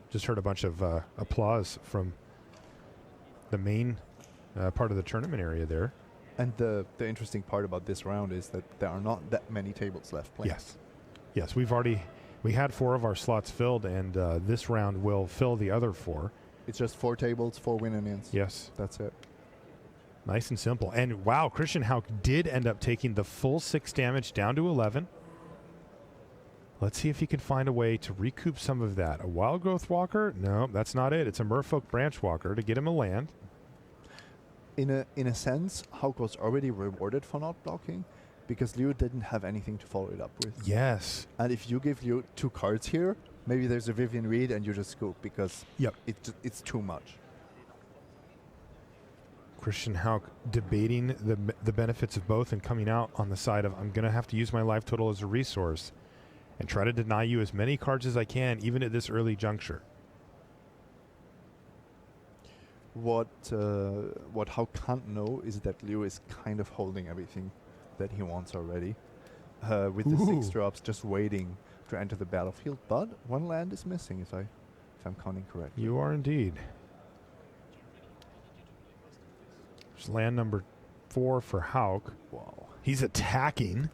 Just heard a bunch of applause from the main part of the tournament area there. And the interesting part about this round is that there are not that many tables left playing. Yes, we had 4 of our slots filled, and this round will fill the other 4. It's just 4 tables, 4 win innings. Yes. That's it. Nice and simple. And wow, Christian Hauk did end up taking the full 6 damage down to 11. Let's see if he can find a way to recoup some of that. A Wild Growth Walker? No, that's not it. It's a Merfolk Branch Walker to get him a land. In a sense, Hauk was already rewarded for not blocking because Liu didn't have anything to follow it up with. Yes. And if you give Liu 2 cards here, maybe there's a Vivian Reed and you just scoop because it's too much. Christian Hauk debating the benefits of both and coming out on the side of, I'm going to have to use my life total as a resource and try to deny you as many cards as I can, even at this early juncture. What Hauk can't know is that Liu is kind of holding everything that he wants already. With the 6 drops just waiting to enter the battlefield, but 1 land is missing if I'm counting correctly. You are indeed. There's land number 4 for Hauk. Wow. He's attacking.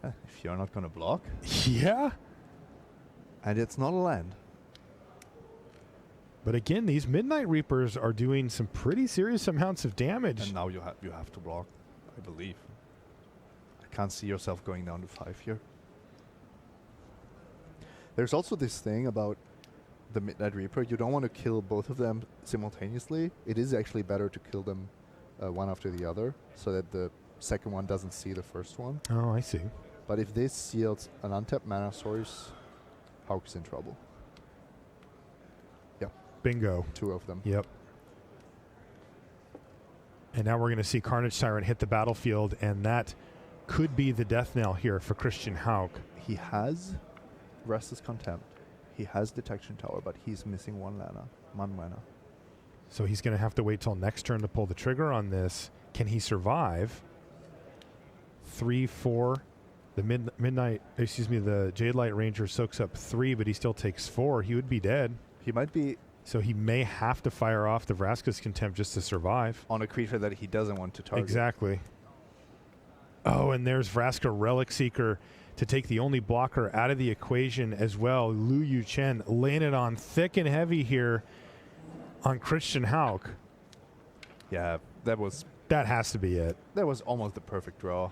If you're not going to block. Yeah. And it's not a land. But again, these Midnight Reapers are doing some pretty serious amounts of damage. And now you have to block, I believe. I can't see yourself going down to 5 here. There's also this thing about the Midnight Reaper. You don't want to kill both of them simultaneously. It is actually better to kill them one after the other so that the second one doesn't see the first one. Oh, I see. But if this seals an untapped mana source, Hauk's in trouble. Yeah. Bingo. 2 of them. Yep. And now we're going to see Carnage Tyrant hit the battlefield, and that could be the death knell here for Christian Hauk. He has Restless Contempt. He has Detection Tower, but he's missing 1 mana. So he's going to have to wait till next turn to pull the trigger on this. Can he survive? 3, 4. The the Jade Light Ranger soaks up 3, but he still takes 4. He would be dead. He might be So he may have to fire off the Vraska's Contempt just to survive. on a creature that he doesn't want to target. Exactly. Oh, and there's Vraska Relic Seeker to take the only blocker out of the equation as well. Lu Yu Chen laying it on thick and heavy here on Christian Hauk. Yeah, That has to be it. that was almost the perfect draw.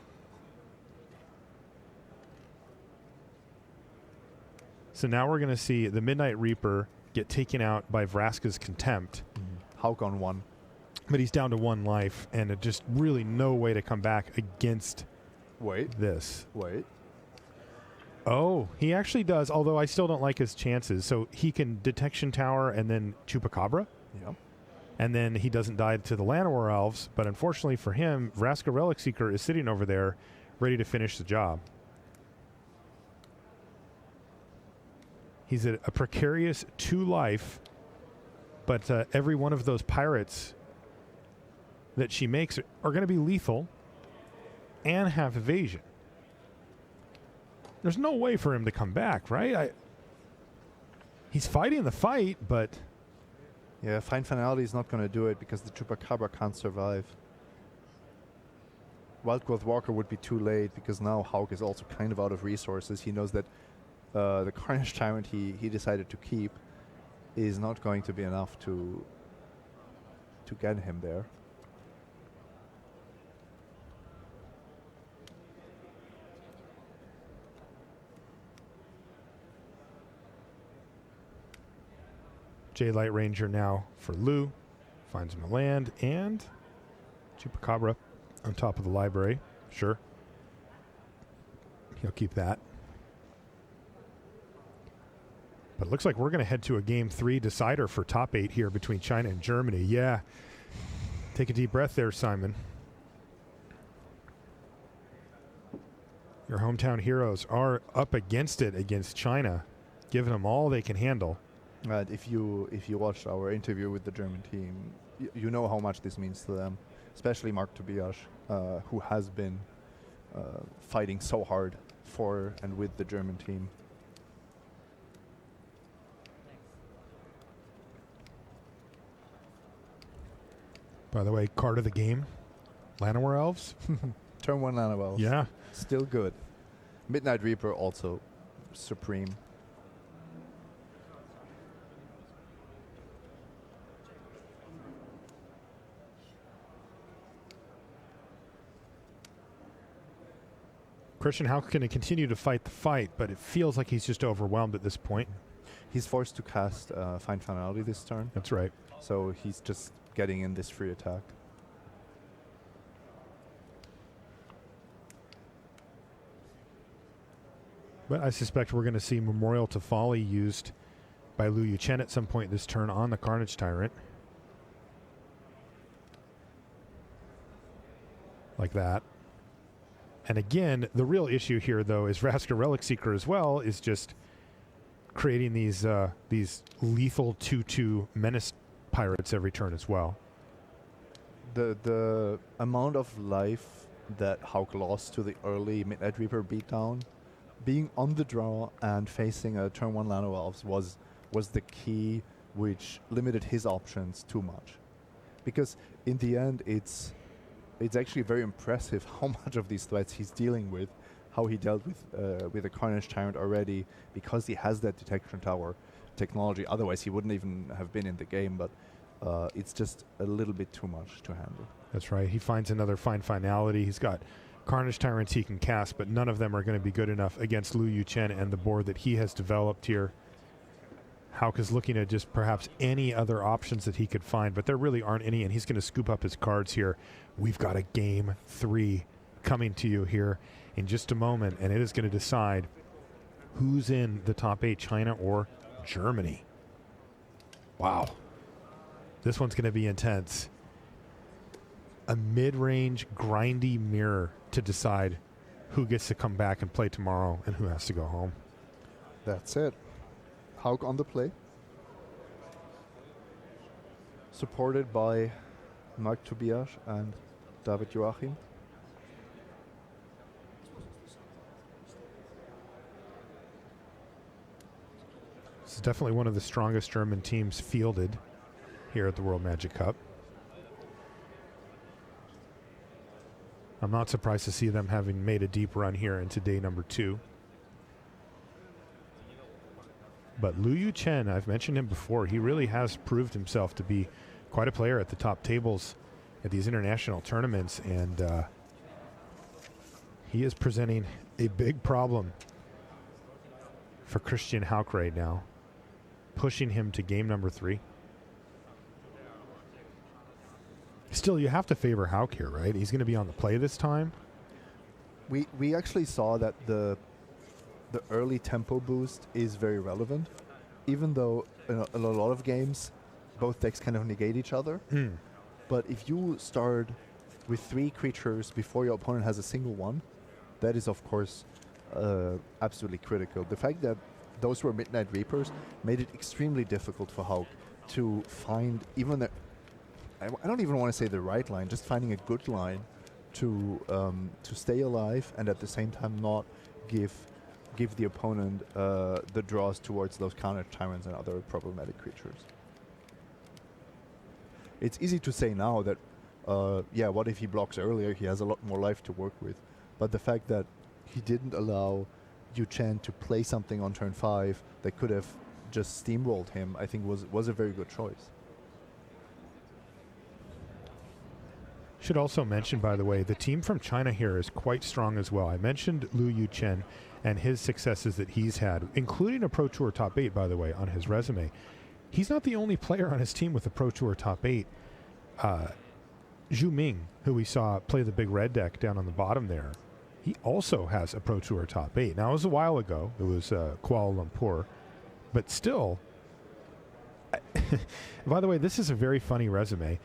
So now we're going to see the Midnight Reaper get taken out by Vraska's Contempt. Hauk on 1. But he's down to 1 life, and it just really no way to come back against this. Wait. Oh, he actually does, although I still don't like his chances. So he can Detection Tower and then Chupacabra. Yeah. And then he doesn't die to the Llanowar Elves. But unfortunately for him, Vraska Relic Seeker is sitting over there ready to finish the job. He's a precarious 2 life, but every one of those pirates that she makes are going to be lethal and have evasion. There's no way for him to come back, right? He's fighting the fight, but... Yeah, Fine Finality is not going to do it because the Chupacabra can't survive. Wild Growth Walker would be too late because now Hauk is also kind of out of resources. He knows that the Carnage Tyrant he decided to keep is not going to be enough to get him there. Jade Light Ranger now for Lu. Finds him a land, and Chupacabra on top of the library. Sure. He'll keep that. But it looks like we're going to head to a Game 3 decider for top 8 here between China and Germany. Yeah. Take a deep breath there, Simon. Your hometown heroes are up against it against China, giving them all they can handle. And if you watched our interview with the German team, you know how much this means to them, especially Mark Tobias, who has been fighting so hard for and with the German team. By the way, card of the game, Llanowar Elves. Turn 1 Llanowar Elves. Yeah. Still good. Midnight Reaper also supreme. Christian Hauck's going to continue to fight the fight, but it feels like he's just overwhelmed at this point. He's forced to cast Find Finality this turn, That's right. so he's just getting in this free attack. But I suspect we're going to see Memorial to Folly used by Lu Yuchen at some point this turn on the Carnage Tyrant. Like that. And again, the real issue here, though, is Vraska Relic Seeker as well, is just creating these lethal 2/2 menace pirates every turn as well. The amount of life that Hauk lost to the early Midnight Reaper beatdown, being on the draw and facing a turn 1 Lano Elves was the key, which limited his options too much. Because in the end, it's actually very impressive how much of these threats he's dealing with, how he dealt with the Carnage Tyrant already, because he has that detection tower technology. Otherwise, he wouldn't even have been in the game, but it's just a little bit too much to handle. That's right. He finds another Find Finality. He's got Carnage Tyrants he can cast, but none of them are going to be good enough against Lu Yuchen and the board that he has developed here. Hauk is looking at just perhaps any other options that he could find, but there really aren't any, and he's going to scoop up his cards here. We've got a Game 3 coming to you here in just a moment, and it is going to decide who's in the top 8, China or Germany. Wow. This one's going to be intense. A mid-range, grindy mirror to decide who gets to come back and play tomorrow and who has to go home. That's it. Hauk on the play. Supported by Mark Tobias and David Joachim. This is definitely one of the strongest German teams fielded here at the World Magic Cup. I'm not surprised to see them having made a deep run here into day number 2. But Lu Yuchen, I've mentioned him before, he really has proved himself to be quite a player at the top tables at these international tournaments, and he is presenting a big problem for Christian Hauck right now, pushing him to game number 3. Still, you have to favor Hauck here, right? He's going to be on the play this time. We actually saw that the early tempo boost is very relevant, even though in a lot of games both decks kind of negate each other. But if you start with 3 creatures before your opponent has a single one, that is of course absolutely critical. The fact that those were Midnight Reapers made it extremely difficult for Hauk to find even I don't even want to say the right line, just finding a good line to stay alive and at the same time not give the opponent the draws towards those counter tyrants and other problematic creatures. It's easy to say now that, what if he blocks earlier? He has a lot more life to work with. But the fact that he didn't allow Yuchen to play something on turn 5 that could have just steamrolled him, I think was a very good choice. Should also mention, by the way, the team from China here is quite strong as well. I mentioned Lu Yuchen and his successes that he's had, including a Pro Tour top 8, by the way, on his resume. He's not the only player on his team with a Pro Tour top 8. Zhu Ming, who we saw play the big red deck down on the bottom there, he also has a Pro Tour top 8. Now, it was a while ago. It was Kuala Lumpur. But still, by the way, this is a very funny resume.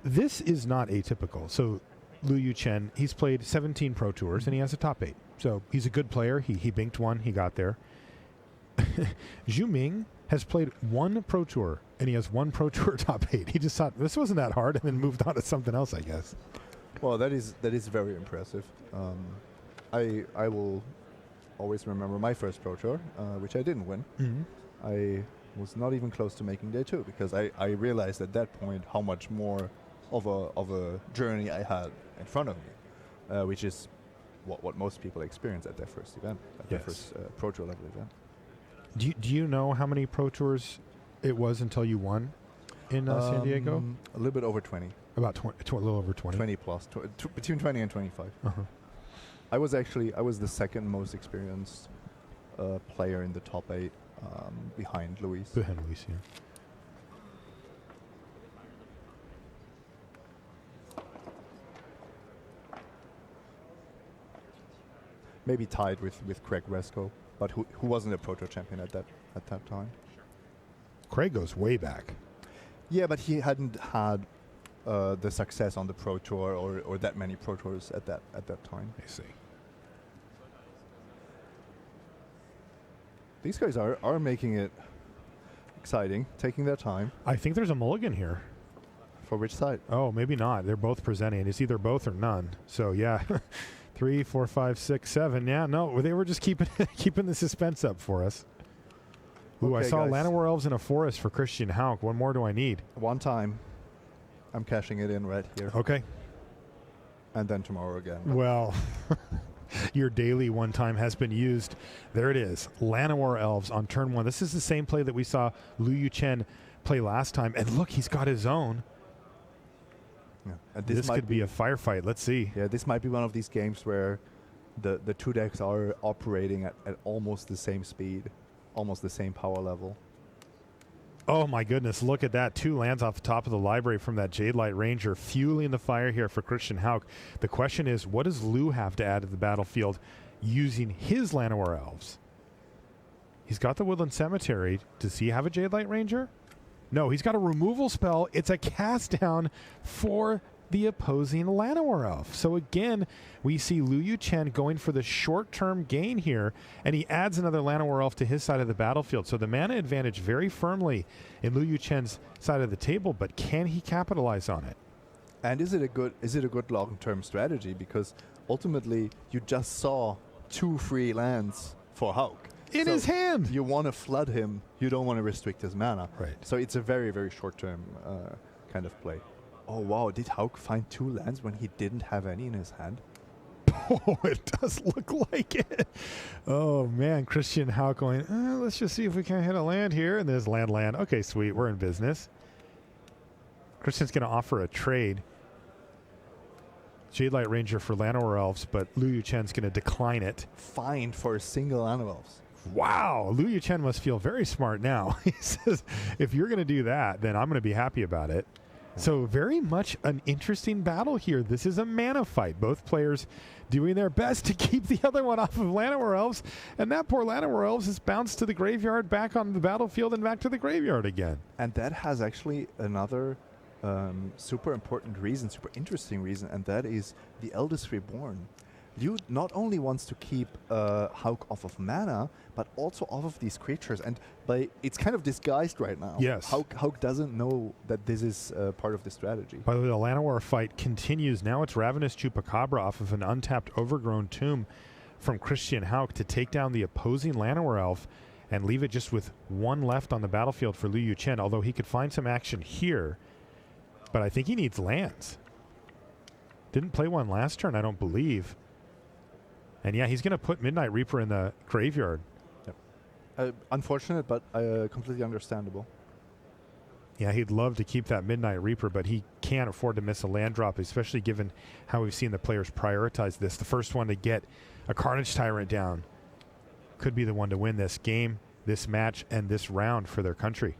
This is not atypical. So Lu Yuchen, he's played 17 Pro Tours, and he has a top 8. So he's a good player. He binked one. He got there. Zhu Ming has played 1 Pro Tour, and he has 1 Pro Tour top 8. He just thought this wasn't that hard and then moved on to something else, I guess. Well, that is very impressive. I will always remember my first Pro Tour, which I didn't win. I was not even close to making day 2 because I realized at that point how much more of a journey I had in front of me, which is what most people experience at their first event, at their first Pro Tour level event. Do you know how many Pro Tours it was until you won in San Diego? A little bit over 20. About 20, a little over 20. 20 plus, between 20 and 25. I was the second most experienced player in the top 8 behind Luis. Behind Luis, yeah. Maybe tied with Craig Resco, but who wasn't a proto champion at that time. Craig goes way back. Yeah, but he hadn't had the success on the Pro Tour or that many Pro Tours at that time. I see. These guys are making it exciting, taking their time. I think there's a mulligan here. For which side? Oh, maybe not. They're both presenting. It's either both or none. So, yeah. 3, 4, 5, 6, 7. Yeah, no, they were just keeping the suspense up for us. Ooh, Okay, I saw guys. Llanowar Elves in a forest for Christian Hauk. What more do I need? One time. I'm cashing it in right here. Okay. And then tomorrow again. Well, your daily one time has been used. There it is. Llanowar Elves on turn 1. This is the same play that we saw Lu Yu Chen play last time. And look, he's got his own. Yeah. And This could be a firefight. Let's see. Yeah, this might be one of these games where the two decks are operating at almost the same speed, almost the same power level. Oh my goodness, look at that. 2 lands off the top of the library from that Jade Light Ranger, fueling the fire here for Christian Hauk. The question is, what does Lou have to add to the battlefield using his Llanowar Elves? He's got the Woodland Cemetery. Does he have a Jade Light Ranger? No, he's got a removal spell. It's a cast down for the opposing Llanowar Elf. So again, we see Lu Yu Chen going for the short-term gain here, and he adds another Llanowar Elf to his side of the battlefield. So the mana advantage very firmly in Lu Yu Chen's side of the table, but can he capitalize on it? And is it a good long-term strategy? Because ultimately, you just saw 2 free lands for Hauk. In his hand! You want to flood him. You don't want to restrict his mana. Right. So it's a very, very short-term kind of play. Oh, wow. Did Hauk find 2 lands when he didn't have any in his hand? Oh, it does look like it. Oh, man. Christian Hauk going, let's just see if we can hit a land here. And there's land. Okay, sweet. We're in business. Christian's going to offer a trade. Jade Light Ranger for Llanowar Elves, but Lu Yu Chen's going to decline it. Fined for a single Llanowar Elves. Wow. Lu Yu Chen must feel very smart now. He says, if you're going to do that, then I'm going to be happy about it. So very much an interesting battle here. This is a mana fight. Both players doing their best to keep the other one off of Llanowar Elves. And that poor Llanowar Elves is bounced to the graveyard, back on the battlefield, and back to the graveyard again. And that has actually another super important reason, super interesting reason, and that is the Eldest Reborn. Liu not only wants to keep Hauk off of mana, but also off of these creatures. And it's kind of disguised right now. Yes. Hauk doesn't know that this is part of the strategy. By the way, the Llanowar fight continues. Now it's Ravenous Chupacabra off of an untapped Overgrown Tomb from Christian Hauk to take down the opposing Llanowar Elf and leave it just with 1 left on the battlefield for Lu Yu Chen, although he could find some action here. But I think he needs lands. Didn't play one last turn, I don't believe. And yeah, he's going to put Midnight Reaper in the graveyard. Yep. Unfortunate, but completely understandable. Yeah, he'd love to keep that Midnight Reaper, but he can't afford to miss a land drop, especially given how we've seen the players prioritize this. The first one to get a Carnage Tyrant down could be the one to win this game, this match, and this round for their country.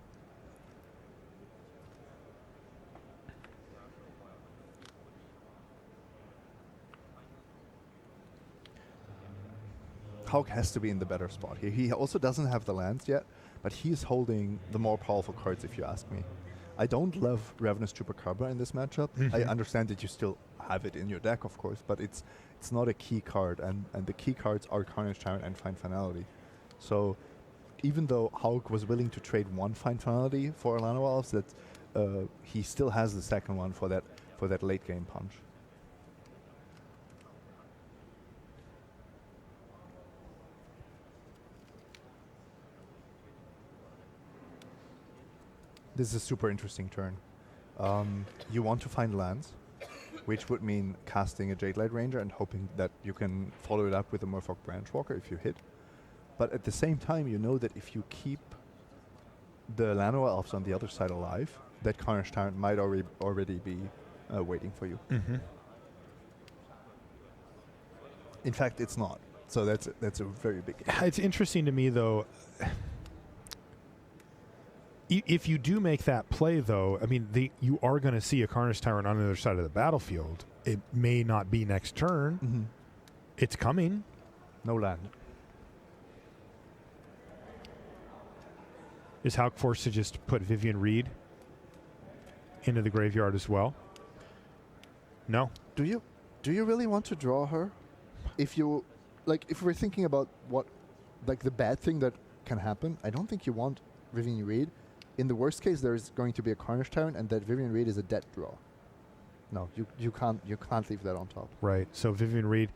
Hauk has to be in the better spot here. He also doesn't have the lands yet, but he is holding the more powerful cards, if you ask me. I don't love Ravenous Chupacabra in this matchup. I understand that you still have it in your deck, of course, but it's not a key card, and the key cards are Carnage Tyrant and Find Finality. So even though Hauk was willing to trade 1 Find Finality for Llanowar Elves, that he still has the second one for that late game punch. This is a super interesting turn. You want to find lands, which would mean casting a Jade Light Ranger and hoping that you can follow it up with a Merfolk Branchwalker if you hit. But at the same time, you know that if you keep the Llanowar Elves on the other side alive, that Carnage Tyrant might already be waiting for you. In fact, it's not. So that's a very big game. It's interesting to me, though. If you do make that play, though, I mean, you are going to see a Carnage Tyrant on the other side of the battlefield. It may not be next turn. Mm-hmm. It's coming. No land. Is Hauk forced to just put Vivian Reed into the graveyard as well? No. Do you really want to draw her? If we're thinking about what, like, the bad thing that can happen, I don't think you want Vivian Reed. In the worst case, there's going to be a Carnage Tyrant, and that Vivian Reed is a dead draw. No, you can't leave that on top. Right. So Vivian Reed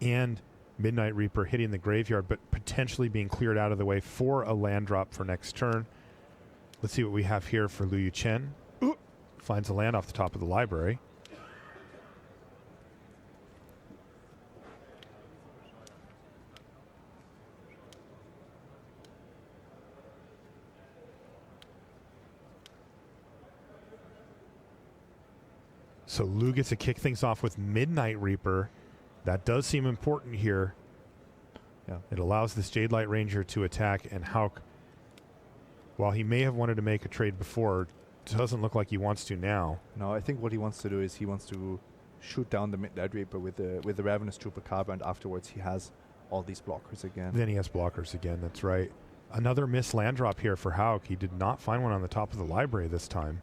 and Midnight Reaper hitting the graveyard, but potentially being cleared out of the way for a land drop for next turn. Let's see what we have here for Liu Yu Chen. Finds a land off the top of the library. So Lou gets to kick things off with Midnight Reaper. That does seem important here. Yeah. It allows this Jade Light Ranger to attack, and Hauk, while he may have wanted to make a trade before, doesn't look like he wants to now. No, I think what he wants to do is he wants to shoot down the Midnight Reaper with the Ravenous Chupacabra, and afterwards he has all these blockers again. Then he has blockers again, that's right. Another missed land drop here for Hauk. He did not find one on the top of the library this time.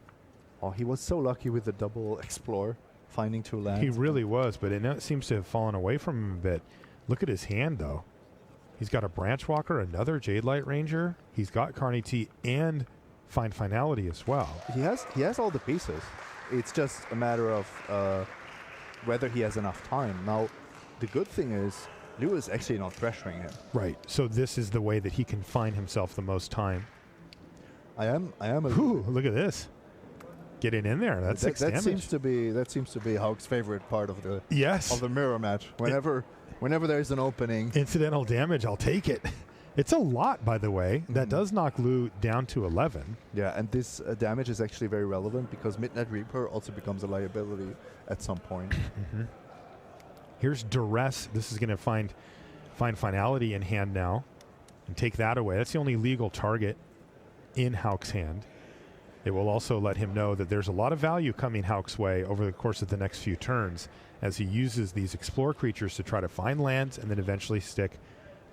Oh, he was so lucky with the double Explore, finding 2 lands. He really was, but it seems to have fallen away from him a bit. Look at his hand, though. He's got a Branch Walker, another Jade Light Ranger. He's got Carnity and Find Finality as well. He has all the pieces. It's just a matter of whether he has enough time. Now, the good thing is, Liu is actually not pressuring him. Right. So this is the way that he can find himself the most time. I am a Ooh, look at this. Getting in there. That's 6 damage. That seems to be Hauk's favorite part of the Yes. mirror match. Whenever there's an opening. Incidental damage, I'll take it. It's a lot, by the way. That does knock Liu down to 11. Yeah, and this damage is actually very relevant because Midnight Reaper also becomes a liability at some point. Here's Duress. This is going to find Finality in hand now and take that away. That's the only legal target in Hauk's hand. It will also let him know that there's a lot of value coming Hauk's way over the course of the next few turns as he uses these Explore creatures to try to find lands and then eventually stick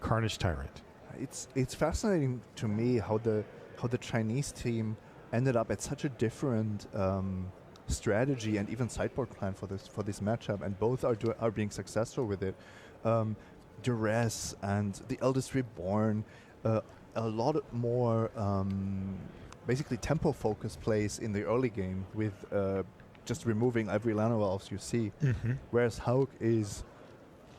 Carnage Tyrant. It's fascinating to me how the Chinese team ended up at such a different strategy and even sideboard plan for this matchup, and both are being successful with it. Duress and the Eldest Reborn, a lot more basically tempo focused plays in the early game with just removing every Lano Elves you see, whereas Hauk is,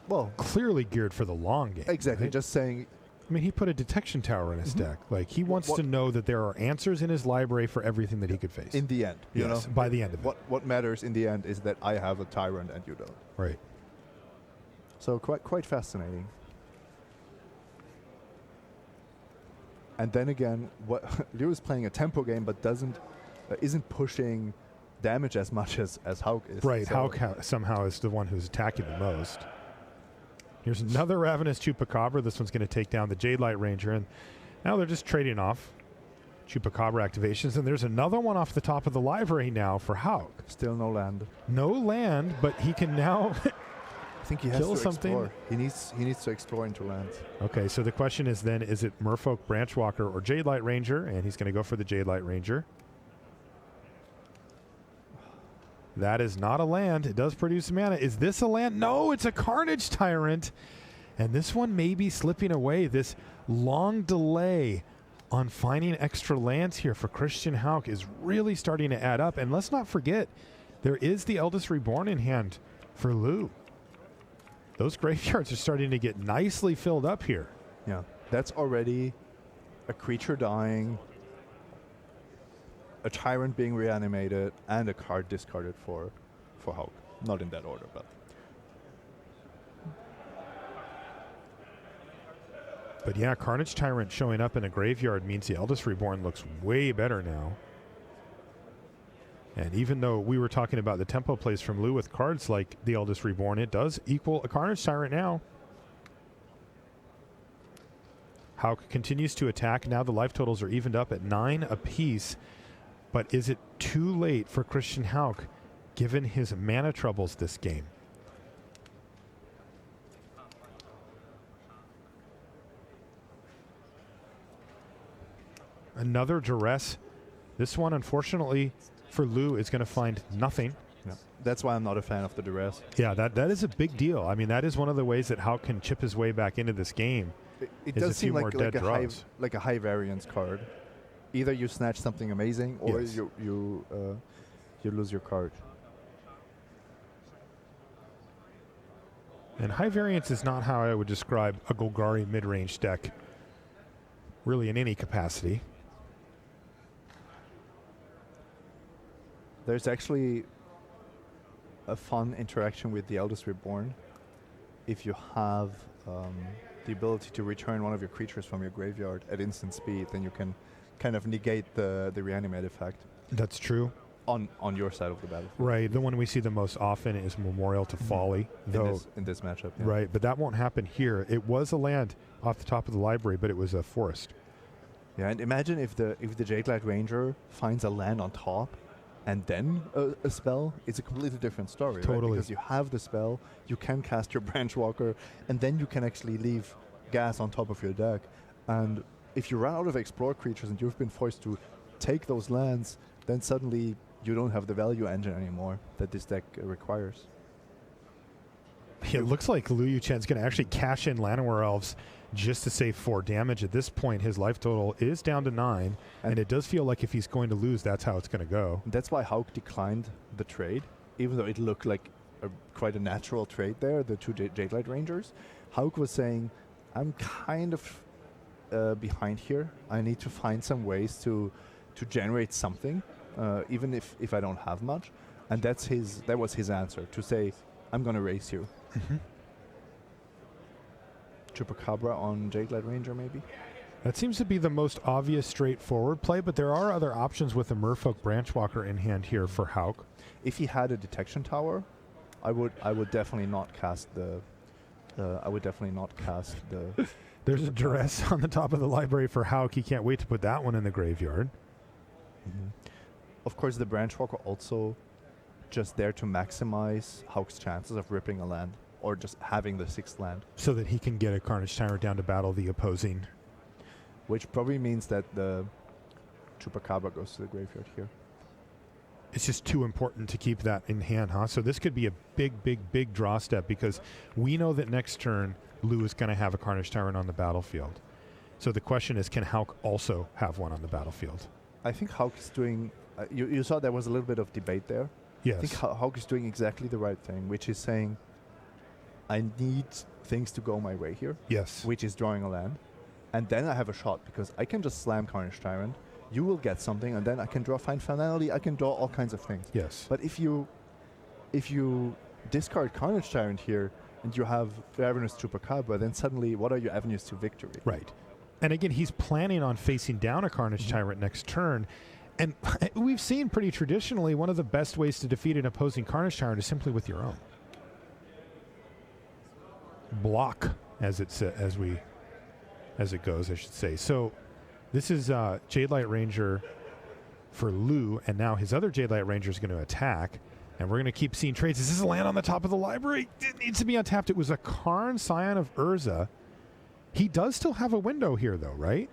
well, clearly geared for the long game. Exactly, right? just saying. I mean, he put a detection tower in his deck. Like, he wants to know that there are answers in his library for everything that he could face. In the end, you know? By the end of it. What matters in the end is that I have a Tyrant and you don't. Right. So quite fascinating. And then again, Liu is playing a tempo game, but isn't pushing damage as much as Hauk is. Right, so Hauk somehow is the one who's attacking the most. Here's another Ravenous Chupacabra. This one's going to take down the Jade Light Ranger, and now they're just trading off Chupacabra activations, and there's another one off the top of the library now for Hauk. Still no land. No land, but he can now I think he has kill to something. Explore. He needs to explore into lands. Okay, so the question is then, is it Merfolk, Branchwalker, or Jade Light Ranger? And he's going to go for the Jade Light Ranger. That is not a land. It does produce mana. Is this a land? No, it's a Carnage Tyrant. And this one may be slipping away. This long delay on finding extra lands here for Christian Hauk is really starting to add up. And let's not forget, there is the Eldest Reborn in hand for Liu. Those graveyards are starting to get nicely filled up here. Yeah, that's already a creature dying, a Tyrant being reanimated, and a card discarded for Hauk. Not in that order, but. But yeah, Carnage Tyrant showing up in a graveyard means the Eldest Reborn looks way better now. And even though we were talking about the tempo plays from Liu with cards like the Eldest Reborn, it does equal a Carnage Tyrant now. Hauk continues to attack. Now the life totals are evened up at 9 apiece. But is it too late for Christian Hauk, given his mana troubles this game? Another duress. This one, unfortunately, for Lou, is going to find nothing. Yeah. That's why I'm not a fan of the duress. Yeah, that is a big deal. I mean, that is one of the ways that Hauk can chip his way back into this game. It is a does few seem more dead draws. like a high variance card. Either you snatch something amazing, or Yes. you lose your card. And high variance is not how I would describe a Golgari mid-range deck, really in any capacity. There's actually a fun interaction with the Eldest Reborn. If you have the ability to return one of your creatures from your graveyard at instant speed, then you can kind of negate the reanimate effect That's true. on your side of the battlefield. Right. The one we see the most often is Memorial to Folly, though. In this matchup. Yeah. Right, but that won't happen here. It was a land off the top of the library, but it was a forest. Yeah, and imagine if the Jadelight Ranger finds a land on top and then a spell. It's a completely different story. Totally. Right? Because you have the spell, you can cast your Branchwalker, and then you can actually leave gas on top of your deck. And if you run out of explore creatures and you've been forced to take those lands, then suddenly you don't have the value engine anymore that this deck requires. It looks like Liu Yuchen's going to actually cash in Llanowar Elves just to save 4 damage. At this point, his life total is down to 9, and it does feel like if he's going to lose, that's how it's going to go. That's why Hauk declined the trade, even though it looked like quite a natural trade there, the two Jadelight Rangers. Hauk was saying, I'm kind of behind here. I need to find some ways to generate something, even if I don't have much. And that was his answer, to say, I'm going to race you. Mm-hmm. Chupacabra on Jadelight Ranger, maybe? That seems to be the most obvious straightforward play, but there are other options with a Merfolk Branchwalker in hand here for Hauk. If he had a detection tower, I would definitely not cast the. There's a duress on the top of the library for Hauk. He can't wait to put that one in the graveyard. Mm-hmm. Of course, the Branchwalker also just there to maximize Hauk's chances of ripping a land or just having the 6th land. So that he can get a Carnage Tyrant down to battle the opposing. Which probably means that the Chupacabra goes to the graveyard here. It's just too important to keep that in hand, huh? So this could be a big draw step, because we know that next turn Lou is going to have a Carnage Tyrant on the battlefield. So the question is, can Hauk also have one on the battlefield? I think Hauk is doing... you saw there was a little bit of debate there. Yes. I think Hauk is doing exactly the right thing, which is saying, I need things to go my way here. Yes. Which is drawing a land. And then I have a shot, because I can just slam Carnage Tyrant. You will get something, and then I can draw Find Finality. I can draw all kinds of things. Yes. But if you discard Carnage Tyrant here, and you have Ravenous Chupacabra, then suddenly what are your avenues to victory? Right. And again, he's planning on facing down a Carnage Tyrant next turn. And we've seen pretty traditionally one of the best ways to defeat an opposing Carnage Tyrant is simply with your own. Block, as it goes, I should say. So this is Jadelight Ranger for Lou, and now his other Jadelight Ranger is going to attack. And we're going to keep seeing trades. Is this a land on the top of the library? It needs to be untapped. It was a Karn, Scion of Urza. He does still have a window here, though, right?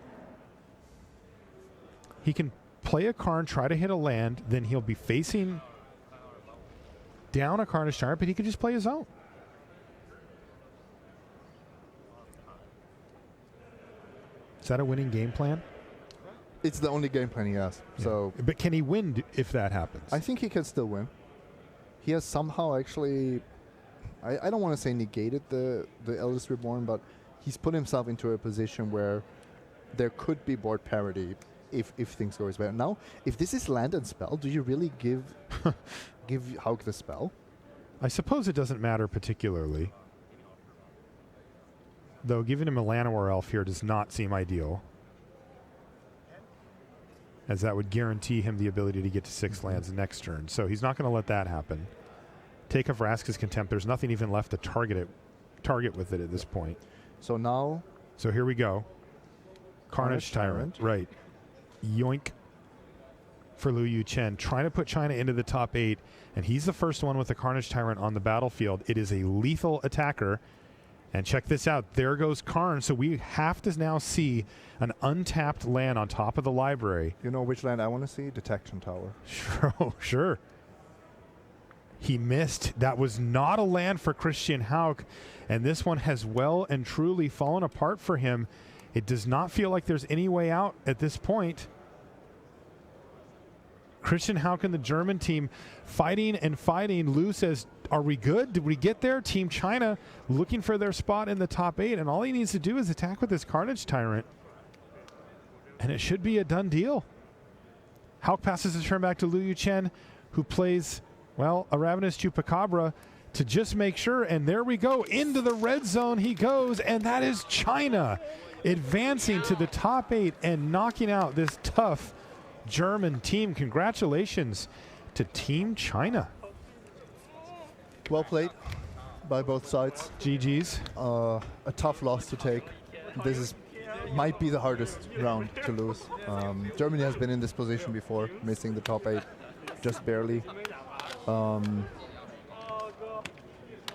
He can play a Karn, try to hit a land, then he'll be facing down a Carnage Tyrant, but he could just play his own. Is that a winning game plan? It's the only game plan he has. Yeah. So, but can he win if that happens? I think he can still win. He has somehow actually, I don't want to say negated the Eldest Reborn, but he's put himself into a position where there could be board parity if things go his way. Now, if this is land and spell, do you really give Hauk the spell? I suppose it doesn't matter particularly. Though giving him a Llanowar Elf here does not seem ideal, as that would guarantee him the ability to get to 6 lands next turn. So he's not going to let that happen. Take of Vraska's Contempt. There's nothing even left to target with it at this point. So now... So here we go. Carnage Tyrant. Right. Yoink for Liu Yuchen, trying to put China into the top 8, and he's the first one with the Carnage Tyrant on the battlefield. It is a lethal attacker. And check this out. There goes Karn. So we have to now see an untapped land on top of the library. You know which land I want to see? Detection Tower. Sure. Oh, sure. He missed. That was not a land for Christian Hauk. And this one has well and truly fallen apart for him. It does not feel like there's any way out at this point. Christian Hauk and the German team fighting and fighting. Liu says, are we good? Did we get there? Team China looking for their spot in the top 8, and all he needs to do is attack with his Carnage Tyrant. And it should be a done deal. Hauk passes the turn back to Liu Yuchen, who plays, well, a Ravenous Chupacabra to just make sure. And there we go. Into the red zone he goes, and that is China advancing to the top 8 and knocking out this tough German team. Congratulations to Team China. Well played by both sides. GG's. A tough loss to take. This might be the hardest round to lose. Germany has been in this position before, missing the top 8 just barely.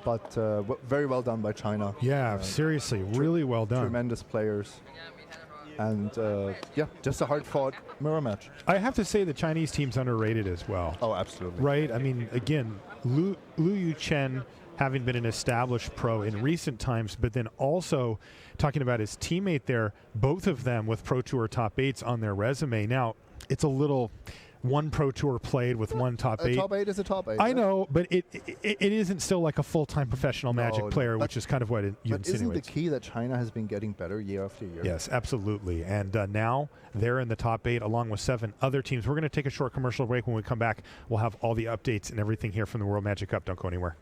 But very well done by China. Yeah, seriously, really well done. Tremendous players. And yeah, just a hard-fought mirror match. I have to say the Chinese team's underrated as well. Oh, absolutely. Right? I mean, again, Liu Yuchen having been an established pro in recent times, but then also talking about his teammate there, both of them with Pro Tour top 8s on their resume. Now, it's a little one Pro Tour played with one top 8. A top 8 is a top 8. I know, but it isn't still like a full-time professional Magic player, which is kind of what you but insinuate. Isn't the key that China has been getting better year after year? Yes, absolutely. And now they're in the top 8 along with 7 other teams. We're going to take a short commercial break. When we come back, we'll have all the updates and everything here from the World Magic Cup. Don't go anywhere.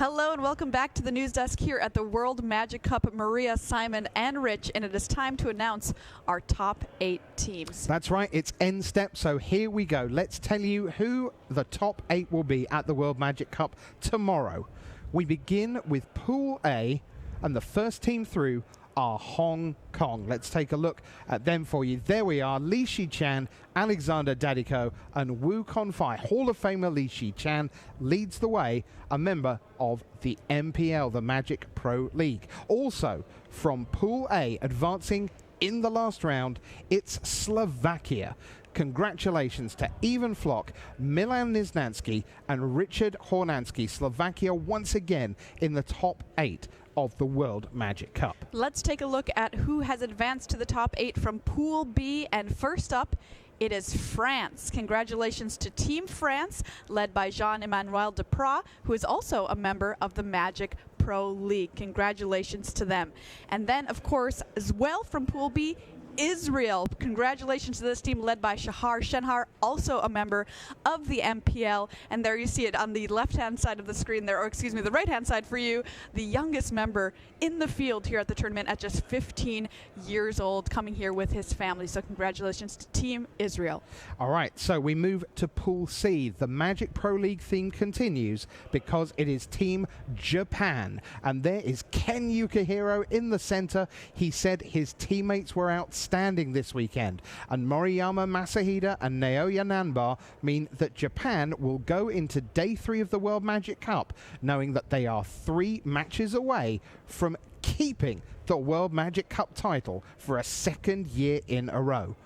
Hello and welcome back to the news desk here at the World Magic Cup. Maria, Simon, and Rich, and it is time to announce our top 8 teams. That's right, it's end step, so here we go. Let's tell you who the top 8 will be at the World Magic Cup tomorrow. We begin with Pool A, and the first team through are Hong Kong. Let's take a look at them for you. There we are, Li Shichan, Alexander Dadiko, and Wu Confai. Hall of Famer Li Shichan leads the way, a member of the MPL, the Magic Pro League. Also, from Pool A, advancing in the last round, it's Slovakia. Congratulations to Ivan Flock, Milan Niznansky, and Richard Hornansky. Slovakia once again in the top 8 of the World Magic Cup. Let's take a look at who has advanced to the top 8 from Pool B. And first up, it is France. Congratulations to Team France, led by Jean-Emmanuel Deprat, who is also a member of the Magic Pro League. Congratulations to them. And then, of course, as well from Pool B, Israel. Congratulations to this team led by Shahar Shenhar, also a member of the MPL. And there you see it on the left-hand side of the screen there, or excuse me, the right-hand side for you, the youngest member in the field here at the tournament at just 15 years old, coming here with his family. So congratulations to Team Israel. All right, so we move to Pool C. The Magic Pro League theme continues because it is Team Japan. And there is Ken Yukihiro in the center. He said his teammates were outstanding this weekend, and Moriyama Masahida and Naoya Nanba mean that Japan will go into day 3 of the World Magic Cup knowing that they are 3 matches away from keeping the World Magic Cup title for a 2nd year in a row.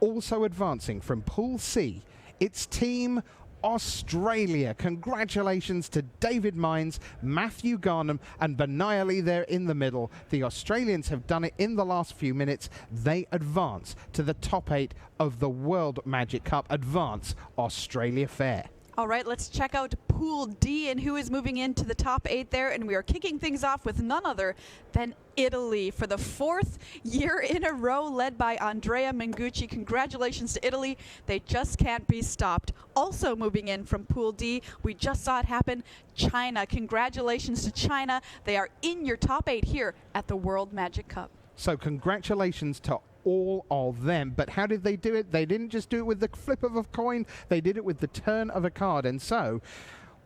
Also advancing from Pool C, it's Team Australia. Congratulations to David Mines, Matthew Garnham, and Benayali there in the middle. The Australians have done it in the last few minutes. They advance to the top 8 of the World Magic Cup. Advance Australia fair. All right, let's check out Pool D and who is moving into the top 8 there. And we are kicking things off with none other than Italy for the 4th year in a row, led by Andrea Mengucci. Congratulations to Italy. They just can't be stopped. Also moving in from Pool D, we just saw it happen, China. Congratulations to China. They are in your top 8 here at the World Magic Cup. So congratulations to all of them. But how did they do it? They didn't just do it with the flip of a coin. They did it with the turn of a card. And so,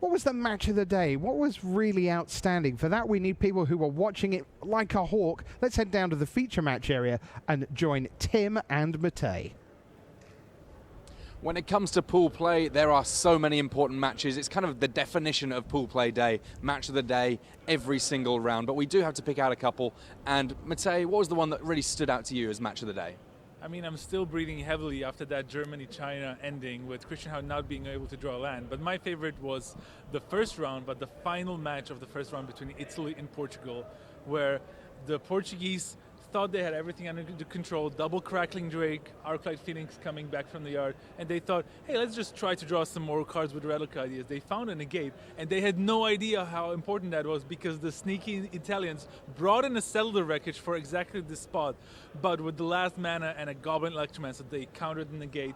what was the match of the day? What was really outstanding? For that, we need people who are watching it like a hawk. Let's head down to the feature match area and join Tim and Matej. When it comes to pool play, there are so many important matches. It's kind of the definition of pool play day, match of the day, every single round. But we do have to pick out a couple. And Matej, what was the one that really stood out to you as match of the day? I mean, I'm still breathing heavily after that Germany-China ending with Christian Hau not being able to draw land. But my favorite was the first round, but the final match of the first round between Italy and Portugal, where the Portuguese thought they had everything under control, double Crackling Drake, Arclight Phoenix coming back from the yard, and they thought, hey, let's just try to draw some more cards with Relic Ideas. They found a negate, and they had no idea how important that was because the sneaky Italians brought in a Cellular Wreckage for exactly this spot, but with the last mana and a Goblin Electromancer, they countered the negate.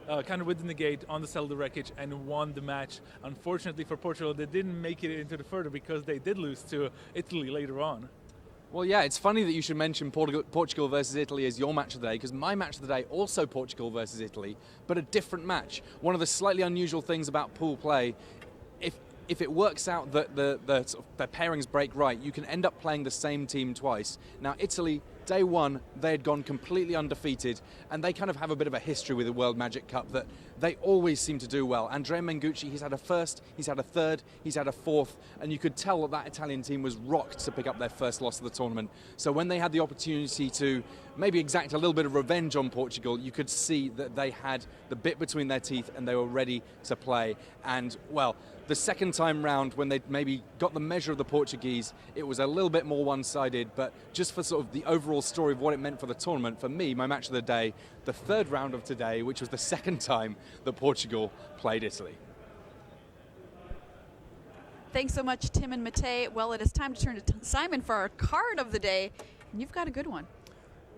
Countered with the negate on the Cellular Wreckage and won the match. Unfortunately for Portugal, they didn't make it into the further because they did lose to Italy later on. Well, yeah, it's funny that you should mention Portugal versus Italy as your match of the day, because my match of the day also Portugal versus Italy, but a different match. One of the slightly unusual things about pool play, if it works out that the pairings break right, you can end up playing the same team twice. Now, Italy, day 1, they had gone completely undefeated, and they kind of have a bit of a history with the World Magic Cup that they always seem to do well. Andrea Mengucci, he's had a first, he's had a third, he's had a fourth, and you could tell that Italian team was rocked to pick up their first loss of the tournament. So when they had the opportunity to maybe exact a little bit of revenge on Portugal, you could see that they had the bit between their teeth and they were ready to play. And, well, the second time round, when they maybe got the measure of the Portuguese, it was a little bit more one-sided, but just for sort of the overall story of what it meant for the tournament, for me, my match of the day, the third round of today, which was the second time that Portugal played Italy. Thanks so much, Tim and Matej. Well, it is time to turn to Simon for our card of the day, and you've got a good one.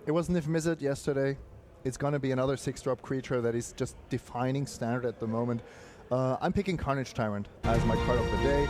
It was Nif Mizzet yesterday. It's going to be another 6-drop creature that is just defining standard at the moment. I'm picking Carnage Tyrant as my card of the day.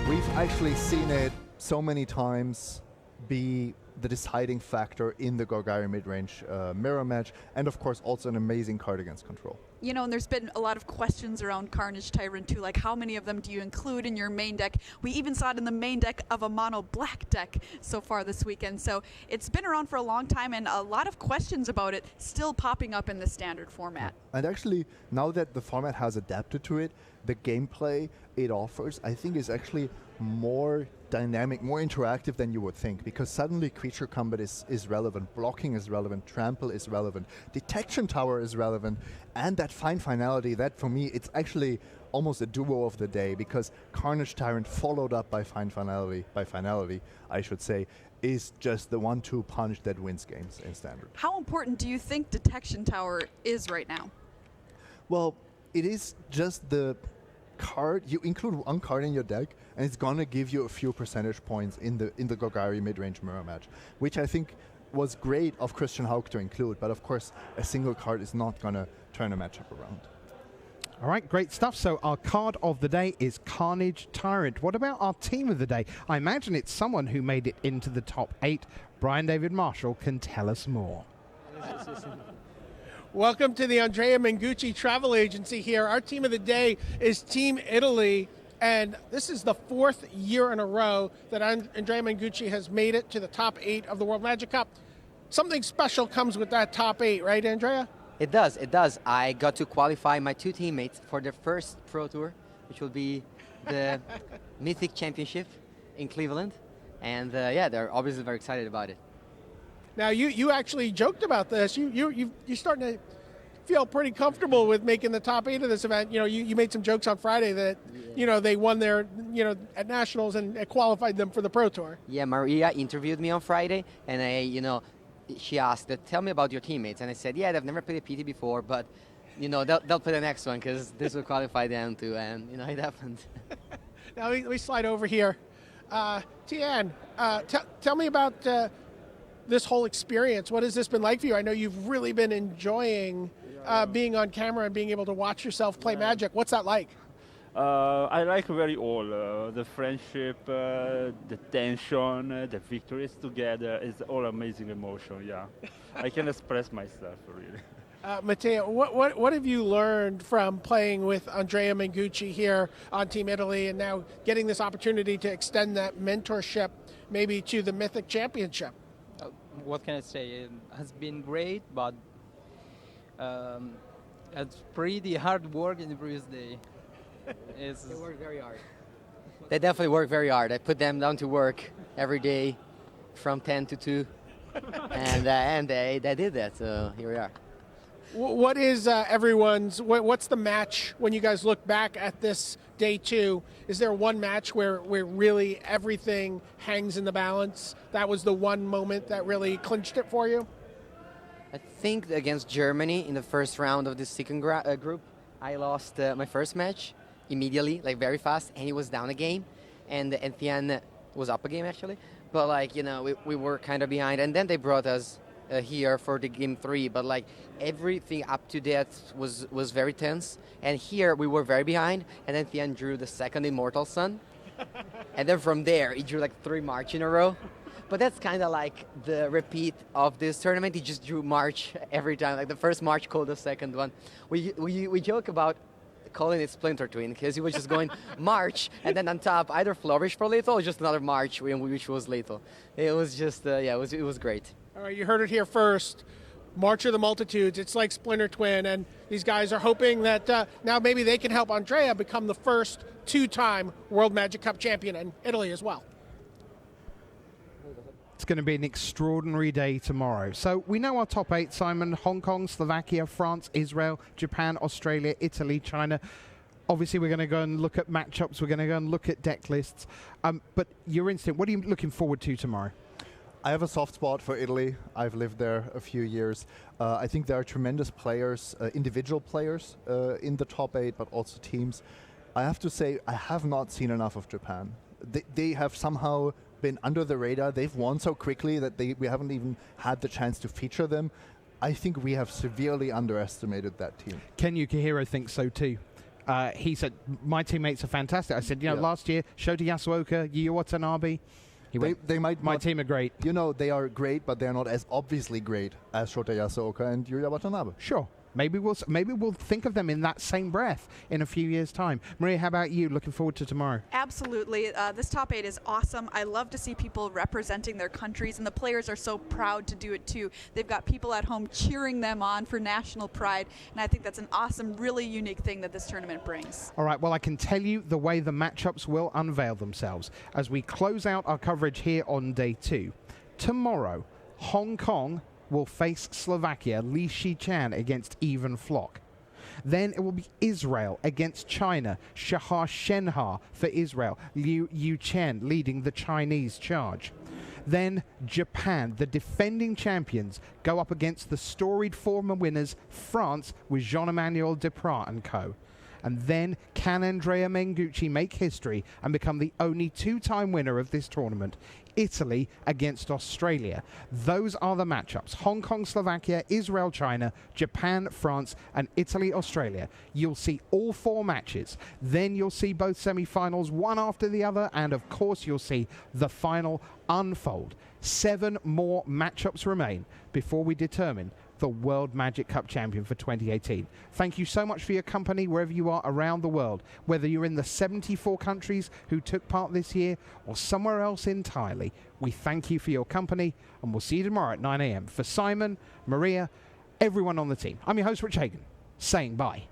We've actually seen it so many times be the deciding factor in the Golgari mid-range mirror match, and of course also an amazing card against control. You know, and there's been a lot of questions around Carnage Tyrant too, like how many of them do you include in your main deck? We even saw it in the main deck of a mono black deck so far this weekend. So it's been around for a long time, and a lot of questions about it still popping up in the standard format. And actually, now that the format has adapted to it, the gameplay it offers, I think, is actually more dynamic, more interactive than you would think, because suddenly creature combat is relevant, blocking is relevant, trample is relevant, detection tower is relevant, and that fine finality, that for me, it's actually almost a duo of the day, because Carnage Tyrant followed up by finality, I should say, is just the 1-2 punch that wins games in standard. How important do you think detection tower is right now? Well, it is just the card. You include one card in your deck, and it's gonna give you a few percentage points in the Golgari mid-range mirror match, which I think was great of Christian Haug to include. But of course, a single card is not gonna turn a matchup around. All right, great stuff. So our card of the day is Carnage Tyrant. What about our team of the day? I imagine it's someone who made it into the top 8. Brian David Marshall can tell us more. Welcome to the Andrea Mengucci Travel Agency here. Our team of the day is Team Italy, and this is the 4th year in a row that Andrea Mengucci has made it to the top 8 of the World Magic Cup. Something special comes with that top 8, right, Andrea? It does, it does. I got to qualify my 2 teammates for their first Pro Tour, which will be the Mythic Championship in Cleveland, and yeah, they're obviously very excited about it. Now, you actually joked about this. You're starting to feel pretty comfortable with making the top 8 of this event. You know, you made some jokes on Friday that, you know, they won their, you know, at Nationals and qualified them for the Pro Tour. Yeah, Maria interviewed me on Friday, and she asked, tell me about your teammates. And I said, yeah, they've never played a PT before, but, you know, they'll play the next one because this will qualify them too. And, you know, it happened. Now, we slide over here. Tian, tell me about this whole experience. What has this been like for you? I know you've really been enjoying being on camera and being able to watch yourself play Magic. What's that like? I like very all the friendship, the tension, the victories together. It's all amazing emotion. Yeah, I can express myself really. Matteo, what have you learned from playing with Andrea Mengucci here on Team Italy, and now getting this opportunity to extend that mentorship maybe to the Mythic Championship? What can I say? It has been great, but it's pretty hard work in the previous day. They work very hard. They definitely work very hard. I put them down to work every day from 10 to 2, and they did that, so here we are. What is what's the match when you guys look back at this day 2? Is there one match where really everything hangs in the balance? That was the one moment that really clinched it for you? I think against Germany in the first round of the second group, I lost my first match immediately, like very fast, and he was down a game, and Tian was up a game actually. But like, you know, we were kind of behind, and then they brought us here for the game 3, but like everything up to that was very tense, and here we were very behind, and then Tian drew the second Immortal Sun, and then from there he drew like 3 March in a row. But that's kind of like the repeat of this tournament. He just drew March every time, like the first March called the second one. We joke about calling it Splinter Twin because he was just going March and then on top either Flourish for lethal or just another March which was lethal. It was just it was great. All right, you heard it here first. March of the Multitudes. It's like Splinter Twin, and these guys are hoping that now maybe they can help Andrea become the first 2-time World Magic Cup champion in Italy as well. It's going to be an extraordinary day tomorrow. So we know our top 8, Simon: Hong Kong, Slovakia, France, Israel, Japan, Australia, Italy, China. Obviously, we're going to go and look at matchups. We're going to go and look at deck lists. But your instinct, what are you looking forward to tomorrow? I have a soft spot for Italy. I've lived there a few years. I think there are tremendous players, individual players in the top 8, but also teams. I have to say, I have not seen enough of Japan. They have somehow been under the radar. They've won so quickly that we haven't even had the chance to feature them. I think we have severely underestimated that team. Ken Yukihiro thinks so too. He said, my teammates are fantastic. I said, last year, Shota Yasuoka, Yu Watanabe. They might my not, team are great. They are great, but they're not as obviously great as Shota Yasuoka and Yuya Watanabe. Sure. Maybe we'll think of them in that same breath in a few years' time. Maria, how about you? Looking forward to tomorrow. Absolutely. This top 8 is awesome. I love to see people representing their countries, and the players are so proud to do it too. They've got people at home cheering them on for national pride, and I think that's an awesome, really unique thing that this tournament brings. All right, well, I can tell you the way the matchups will unveil themselves as we close out our coverage here on day 2. Tomorrow, Hong Kong will face Slovakia, Li Shichan against Even Flock. Then it will be Israel against China, Shahar Shenhar for Israel, Liu Yuchen leading the Chinese charge. Then Japan, the defending champions, go up against the storied former winners, France with Jean-Emmanuel Deprat and co. And then can Andrea Mengucci make history and become the only 2-time winner of this tournament? Italy against Australia. Those are the matchups. Hong Kong, Slovakia, Israel, China, Japan, France, and Italy, Australia. You'll see all 4 matches. Then you'll see both semi-finals, one after the other, and of course you'll see the final unfold. 7 more matchups remain before we determine the World Magic Cup champion for 2018. Thank you so much for your company wherever you are around the world, whether you're in the 74 countries who took part this year or somewhere else entirely. We thank you for your company, and we'll see you tomorrow at 9 a.m. For Simon, Maria, everyone on the team, I'm your host, Rich Hagan, saying bye.